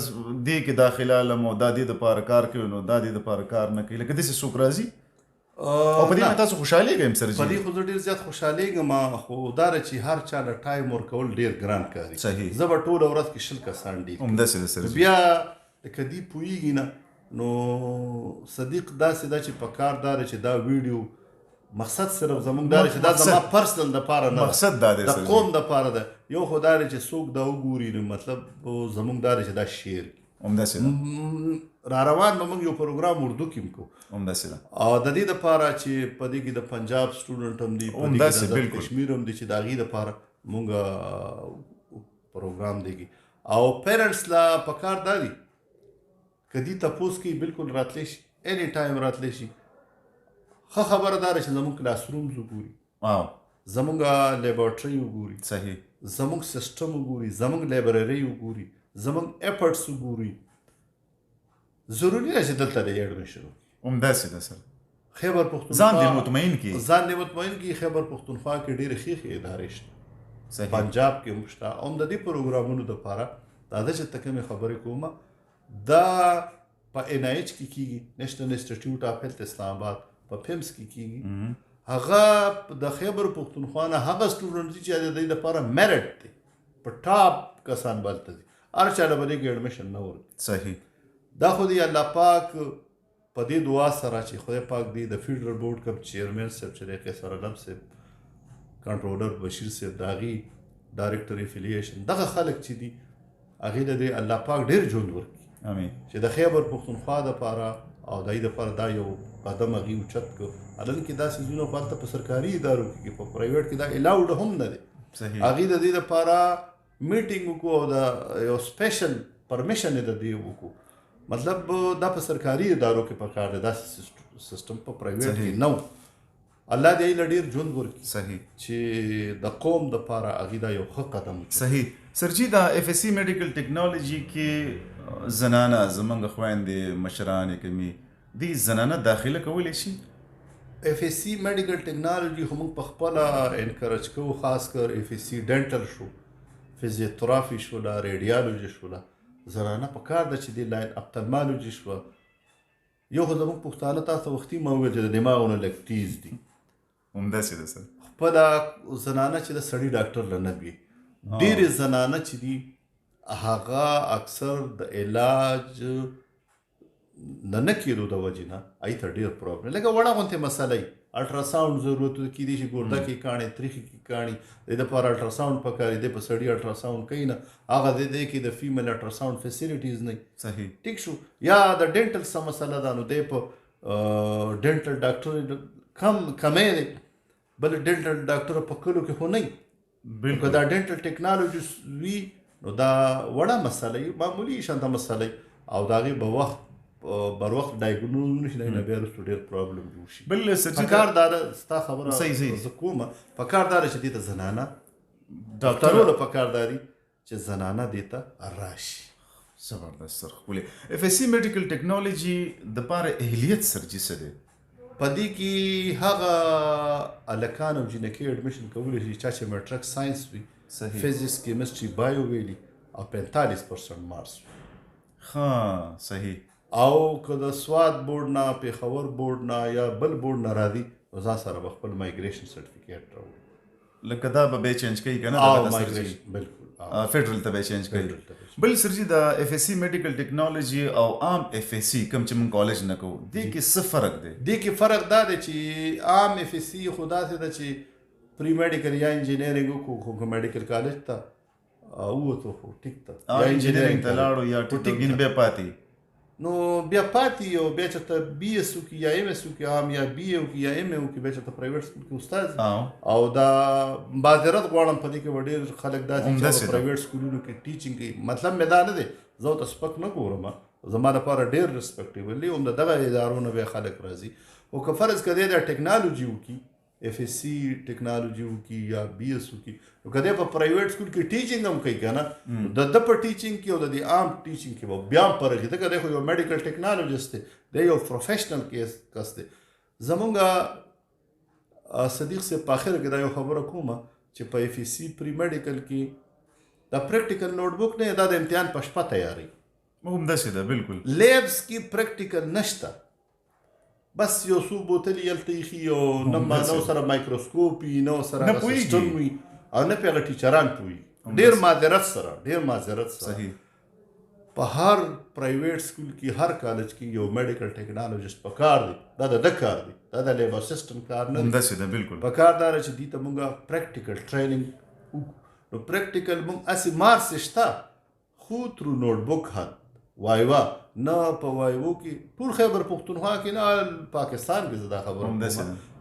دې کې داخله لم او دا دې دپاره کار کوي نو دا دې دپاره کار نه کوي لکه داسې څوک راځي او په دې باندې تاسو خوشحالېږئ سر په دې خو زه ډېر زیات خوشحالېږم خو دا ده چې هر چا له ټایم ورکول ډېر ګران کاري صحیح زه به ټوله ورځ کې 100 کسان ډیل همداسې ده سر بیا لکه دې پوهېږي نه نو صدیق داسې ده چې په کار دا ده چې دا ویډیو مقصد صرف زمونږ دا دی چې دا زما پرسنل دپاره نه مقصد دا دی د قوم دپاره ده. یو خو دا دی چې څوک دا وګوري نو مطلب زمونږ دا دی چې دا شعر همداسې ده را روان به موږ یو پروګرام اردو کې هم کوو همداسې ده او د دې دپاره چې په دې کې د پنجاب سټوډنټ هم دي، په دې کې د کشمیر هم دي چې د هغې دپاره مونږ پروګرام دیږي. او پیرنټس لا پکار دا دي که دې تپوس کوي بالکل راتلی شي، اینی ټایم راتلی شي. ښه خبره دا ده چې زمونږ کلاس رومز وګوري، زمونږ لیبارټري وګوري، صحیح زمونږ سیسټم وګوري، زمونږ لایبرري وګوري، زمونږ ایفرټس وګوري. ضروري ده چې دلته د ایډمیشن وکړي. همداسې ده سر. خیبر پښتونخوا ځان دې مطمئن کړي، ځان دې مطمئن کړي. خیبر پښتونخوا کې ډېرې ښې ادارې شته، صحیح پنجاب کې هم شته. او د دې پروګرامونو دپاره دا ده چې ته کومې خبرې کومه دا په ان آی ایچ کې کېږي، نیشنل انسټیټیوټ آف هیلث اسلام آباد په پیمس کې کېږي. هغه د خیبر پښتونخوا نه هغه سټوډنټ دي چې د دې دپاره میرټ دی، په ټاپ کسان بلته دي، هر چا له به دې کې ایډمیشن نه ورکوي. صحیح. دا خو دی الله پاک په دې دعا سره چې خدای پاک دی د فیډرل بورډ کم چیرمین صاحب چې دی قیصر علم صاحب، کنټرولر بشیر صاحب، د هغې ډایرکټر افیلیشن، دغه خلک چې دي هغې له دې الله پاک ډېر ژوند ورکړي امین چې د خیبر پښتونخوا دپاره او د هغې دپاره دا یو قدم هغې اوچت کړو. حالانکې دا څیزونه خو هلته په سرکاري ادارو کې په پرایویټ کې دا الاوډ هم نه دی. صحیح. هغې د دې دپاره میټینګ وکړو او د یو سپیشل پرمیشن یې د دې وکړو. مطلب دا په سرکاري ادارو کې پکار دی، داسې سیسټم په پرایویټ کې نه و. الله دې هغې له ډېر ژوند ورکړي صحیح چې د قوم دپاره هغې دا یو ښه قدم وکړي. صحیح. سرجي دا اف اس سی میډیکل ټیکنالوژي کې زنانه زمونږ خویندې مشرانې کومي دي زنانه داخله کولی شي؟ اف اس سی میډیکل ټیکنالوژي خو موږ په خپله انکرج کوو، خاص کر اف اس سی ډینټل شو، فزیوتراپي شوله، ریډیالوجي شوله. زنانه په کار ده چې دې لاین اپتلمالوجي شوه. یو خو زموږ پښتانه تاسو ته وختي ما وویل چې د دماغونه لږ تیز دي، همداسې ده سر. خپله زنانه چې د سړي ډاکټر له نه وي، ډېرې زنانه چې دي هغه اکثر د علاج د نه کېدو د وجې نه هغې ته ډېر پرابلم، لکه وړه غوندې مسله وي، الټراساونډ ضرورت کېدای شي ګرده کې کاڼې تریخي کې کاڼي، د دې دپاره الټراساونډ پکار دی، په سړي الټراساونډ کوي نه، هغه د دې کې د فیمیل الټراساونډ فیسیلیټیز نه. صحیح. ټیک شو. یا د ډینټل څه مسله ده نو دی په ډینټل ډاکټر کمی دی، بل ډینټل ډاکټر په کلو کې خو نه وي. که دا ډینټل ټیکنالوجي وي نو دا وړه مسله وي، معمولي شانته مسله وي، او د هغې به وخت بر وخت ډایګنوز نه شي، نه بیا وروسته ډېر پرابلم جوړ شي. بل سرجي پکار دا ده، ستا خبره صحیح زه کومه، پکار دا ده چې دې ته زنانه ډاکټرو له پکار دا دي چې زنانه دې ته راشي. زبردست سر. ښکلې. اف اس سی میډیکل ټیکنالوژي دپاره اهلیت سرجي څه دی؟ په دې کې هغه هلکان او جینکۍ ایډمیشن کولی شي چا چې میټرک ساینس وي، صحیح. فزیکس، کیمسټري، بایو ویلي او 45% مارکس وي. ها صحیح. او که د سوات بورډ نه، پېښور بورډ نه یا بل بورډ نه راځي نو ځان سره به خپل مایګریشن سرټیفیکیټ راوړي. لکه دا به بیا چینج کوي که نه؟ او مایګریشن بالکل فیډرل ته به چینج کوي. بل سرجي د اف اس سی میډیکل ټیکنالوژي او عام اف اس سی کوم چې موږ کالج نه کوو دې کې څه فرق دی؟ دې کې فرق دا دی چې عام اف اس سی خو داسې ده چې پری میډیکل یا انجینیرینګ وکړو، خو میډیکل کالج ته ووتو خو ټیک ته، یا انجینیرینګ ته لاړو یا ټیکنالوژي بیا پاتې نو بیا پاتې یو بیا چېرته بي ایس وکړي یا ایم ایس وکړي، عام یا بي اے وکړي یا ایم اے وکړي، بیا چېرته پرایویټ سکول کې استاد. او دا معذرت غواړم په دې کې به ډېر خلک داسې چې پرایویټ سکولونو کې ټیچینګ کوي. مطلب مې دا نه دی زه ورته سپک نه ګورم، زما لپاره ډېر ریسپیکټیبل دی، هم د دغه ادارو نه بیا خلک راځي. خو که فرض که دی دا ټیکنالوجي وکړي، اف اس سی ټیکنالوجي وکړي یا بي ایس وکړي، نو که دی په پرایویټ سکول کې ټیچینګ هم کوي که نه، د ده په ټیچینګ کې او د دې عام ټیچینګ کې به بیا هم فرق وي، ځکه دی خو یو میډیکل ټیکنالوجست دی، دی یو پروفیشنل کس دی. زمونږ صدیق صاحب په آخر کې دا یو خبره کومه چې په اف اس سی پری میډیکل کې دا پریکټیکل نوټ بک نه، دا د امتحان په شپه تیاری. همداسې ده بالکل. لیبس کې پریکټیکل نشته، بس یو څو بوتلې هلته ایښي او نه سره مایکروسکوپ وي، نه سره سیسټم وي، او نه پې هغه ټیچران پوهېږي. ډېر معذرت سره، ډېر معذرت سره. صحیح. په هر پرایویټ سکول کې هر کالج کې یو میډیکل ټیکنالوجیست پکار دی. دا د کار دی، دا د لیب اسسټنټ کار نه دی. همداسې ده بالکل. پکار دا چې دې ته مونږ پریکټیکل ټریننګ وکړو. نو پریکټیکل مونږ هسې مارس شته خو ترو نوټ بک حد وایوا نه په وایوو کې ټول خیبر پښتونخوا کې نه پاکستان کې زه دا خبره کوم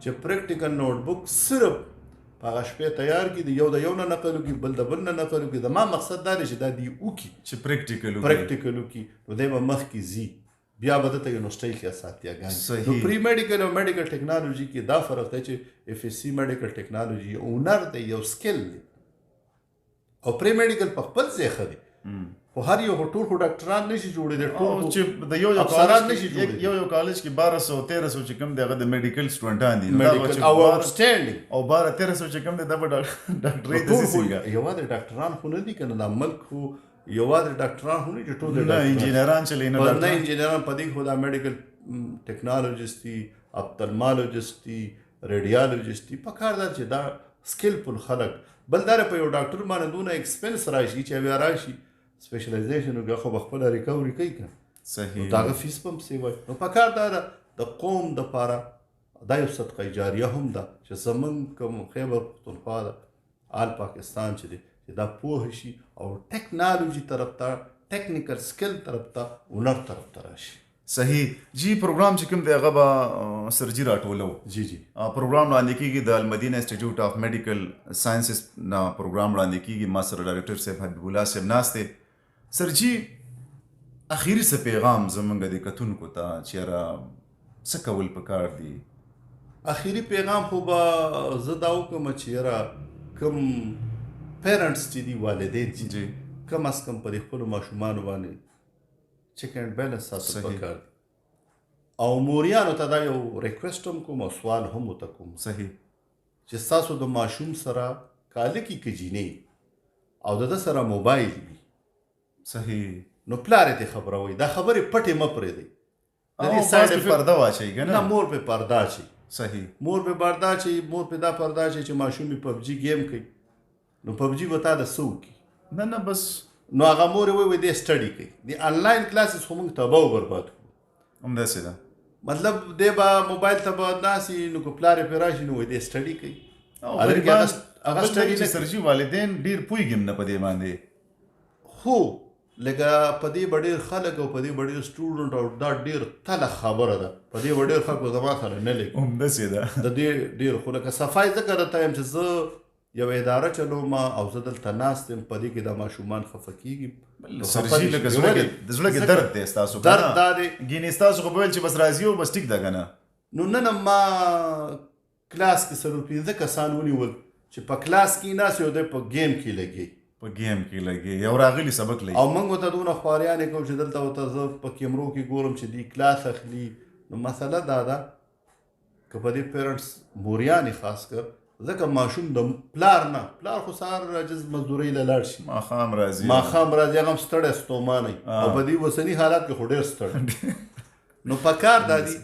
چې پریکټیکل نوټ بک صرف په هغه شپې تیار کړي، د یو نه نقل وکړي، بل د بل نه نقل وکړي. زما مقصد دا دی چې دا دې وکړي چې پریکټیکل وکړي، نو دی به مخکې ځي، بیا به دته یونیورسټۍ کې اساتیاګانې. نو پری میډیکل او میډیکل ټیکنالوژي کې دا فرق دی چې اف اس سی میډیکل ټیکنالوژي یو هنر دی، یو سکل دی، او پری میډیکل په خپل ځای ښه دی. خو هر یو ټول خو ډاکټران نشي جوړېدی، ټول چې د یو کالج کې 1200-1300 چې کوم دی هغه د میډیکل سټوډنټان دي او آوټسټینډینګ، او 1200-1300 چې کوم دی دا به ډاکټرۍ ته ځي. یوازې ډاکټران خو نه دي که نه، دا ملک خو یوازې ډاکټران خو نه دي، ټول نه انجینران چلی نه انجینران په دې خو دا میډیکل ټیکنالوجیست دي، اپتلمالوجیست دي، ریډیالوجیست دي. پکار ده چې دا سکلفل خلک. بل دا په یو ډاکټر باندې دونه ایکسپنس راشي چې بیا راشي سپیشلایزیشن وکړي، خو به خپله ریکوري کوي که صحیح، د هغه فیس به هم پسې وایي. نو پکار دا ده د قوم دپاره دا یو صدقه جاریه هم ده چې زمونږ کوم خیبر پښتونخوا ده آل پاکستان چې دی چې دا پوه شي او ټیکنالوجي طرف ته، ټیکنیکل سکل طرف ته، هنر طرف ته راشي. صحیح جی. پروګرام چې کوم دی هغه به سرجي راټولو. جی پروګرام وړاندې کېږي د المدینه انسټیټیوټ اف میډیکل ساینسز نه پروګرام وړاندې کېږي. ما سره ډایرکټر صاحب حبیب الله صاحب ناست دی. سرجي اخیری څه پیغام زمونږ د کتونکو ته چې یاره څه کول پکار دي؟ اخیری پیغام خو به زه دا وکړم چې یاره کوم پیرنټس چې دي، والدین چې دي، کم از کم پر خپلو ماشومانو باندې چیک اینډ بیلنس ساتل پکار دي. او موریانو ته دا یو ریکویسټ هم کوم او سوال هم ورته کوم صحیح چې ستاسو د ماشوم سره کالکي که جینۍ او د ده سره موبایل وي، صحیح، نو پلار یې خبروئ، دا خبرې پټې مه پرېږدئ. پرده واچوئ که نه، مور پې پرده اچوئ. صحیح، مور پې پرده اچوئ، مور پې دا پرده اچوئ چې ماشوم یې پبجي گیم کوي، نو پبجي به تا د څه وکړي؟ نه بس نو هغه مور یې وایي دې سټډي کوي. د انلاین کلاسز خو موږ تباه و برباد کړو. همداسې ده، مطلب دی به موبایل ته به ناست وي، نو که پلار یې پرې راشي نو وایي دې سټډي کوي. هغه سټډي نه سرجي والدین ډېر پوهېږي هم نه په دې باندې. خو لکه په دې به ډېر خلک او په دې به ډېر سټوډنټ او دا ډېر تله خبره ده، په دې به ډېر خلکو زما سره نه لګي. همداسې ده د دې ډېر خو لکه صفایي ځکه درته یم چې زه یو اداره چلوم او زه دلته ناست یم، په دې کې دا ماشومان خفه کېږي. سرجي لکه د زړه کې درد دی ستاسو، درد دا دی ګینې ستاسو خو به ویل چې بس راځي او بس ټیک ده که نه. نو نن ما کلاس کې 115 کسان ونیول چې په کلاس کې ناست یو دی په گیم کې لګي، په گیم کې لګي، یو راغلی سبق لګي، او موږ ورته دونه خواریانې کوو چې دلته ورته زه په کیمرو کې ګورم چې دی کلاس اخلي. نو مسله دا ده که په دې پیرنټس موریانې خاص کر، ځکه ماشوم د پلار نه، پلار خو سهار راجز مزدورۍ له لاړ شي، ماښام راځي، هغه هم ستړی ستومانی، او په دې اوسني حالات کې خو ډېر ستړی. نو پکار دا دي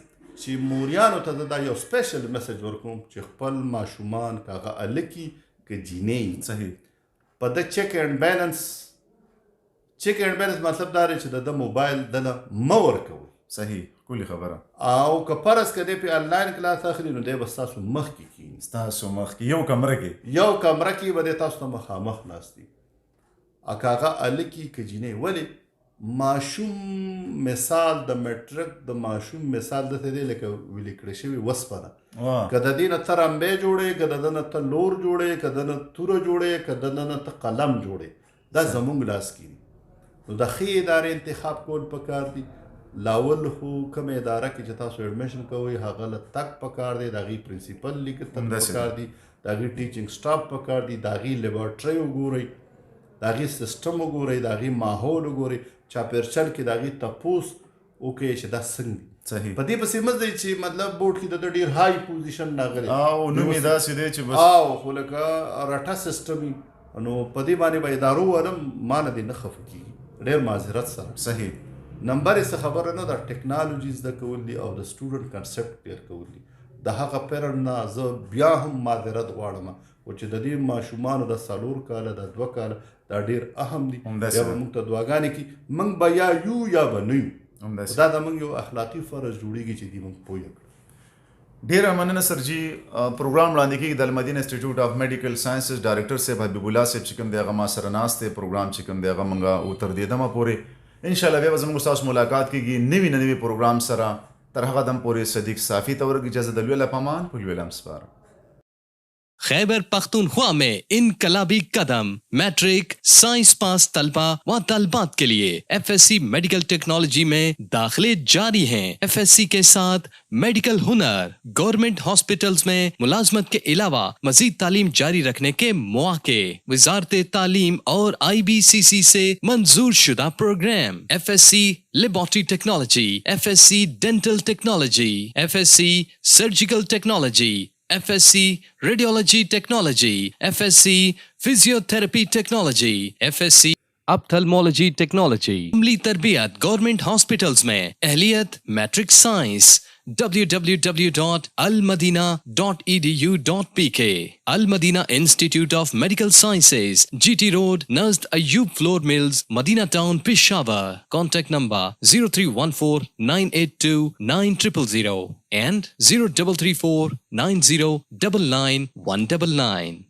چې موریانو ته دا یو سپیشل میسج ورکوم چې خپل ماشومان که هغه هلکي که جینۍ، صحیح، په د چیک اینډ بیلنس. چیک اینډ بیلنس مطلب دا دی چې د ده موبایل دله مه ورکوئ. صحیح، کلی خبره. او که فرض که دی پې انلاین کلاس اخلي، نو دی به ستاسو مخکې کښېني، ستاسو مخکې یو کمره کې، یو کمره کې به دی تاسو ته مخامخ ناست وي. که هغه هلکي که جینۍ. ولې ماشوم مثال د میټرک د ماشوم مثال دته دی لکه ویلې کړی شوي وسپنه، که د دې نه ته رمبې جوړې، که د ده نه ته لور جوړې، که د نه توره جوړې، که د ده نه ته قلم جوړې، دا زمونږ لاس کې دي. نو د ښې ادارې انتخاب کول پکار دي. لاول خو کومه اداره کې چې تاسو ایډمیشن کوئ هغه له تګ پکار دی، د هغې پرنسپل لیکل پکار دي، د هغې ټیچنګ سټاف پکار دي، د هغې لیبارټرۍ وګورئ، د هغې سیسټم وګورئ، د هغې ماحول وګورئ، چاپېرچل کې د هغې تپوس وکړئ چې دا څنګه دي. صحیح، په دې پسې مه ځئ چې مطلب بورډ کې د ډېر های پوزیشن راغلی او نوم یې داسې دی چې بس او خو لکه رټه سیسټم وي، نو په دې باندې به ادارو وایم ما نه دې نه خفه کېږي، ډېر معذرت سره. صحیح، نمبر یې څه خبره نه ده، ټیکنالوجي زده کول دي او د سټوډنټ کنسپټ کلیر کول دي. د هغه پیرن نه زه بیا هم معذرت غواړم او چې د دې ماشومانو د 4 کاله د 2 کاله دا ډېر اهم دي همداسې یا ده. به موږ ته دعاګانې کړي موږ به یا یو یا به نه یو همداسې. دا د موږ یو اخلاقي فرض جوړیږي چې دې موږ پوه کړو. ډیره مننه سرجی. پروګرام وړاندې کیږي د المدینه انسټیټیوټ اف میډیکل ساينسز ډایریکټر صاحب حبیب الله صاحب چې کوم دی هغه ما سره ناست دی. پروګرام چې کوم دی هغه موږ او تر دې دمه پورې ان شاء الله بیا زموږ تاسو ملاقات کیږي نوی پروګرام سره. تر هغه دم پورې صدیق صافی ته ورګ اجازه د لوی پامان په لوی لمسپار. खैबर पख्तूनख्वा में इनकलाबी कदम matric science पास तलबा व तलबात के लिए एफएससी मेडिकल टेक्नोलॉजी में दाखिले जारी हैं। एफएससी के साथ मेडिकल हुनर, गवर्नमेंट हॉस्पिटल्स में मुलाजमत के अलावा मजीद तालीम जारी रखने के मौके, वजारत तालीम और IBCC से मंजूर शुदा programme, FSc laboratory technology, FSc dental technology, FSc surgical technology, FSC radiology technology, FSC physiotherapy technology, FSC ophthalmology technology, अमली तरबियत गवर्नमेंट हॉस्पिटल्स में अहलियत matric science www.almadina.edu.pk Al Madina Institute of Medical Sciences, GT Road, Nazd Ayub Floor Mills, Madina Town, Peshawar. Contact number 0314-982-9000 and 0334-9099-199.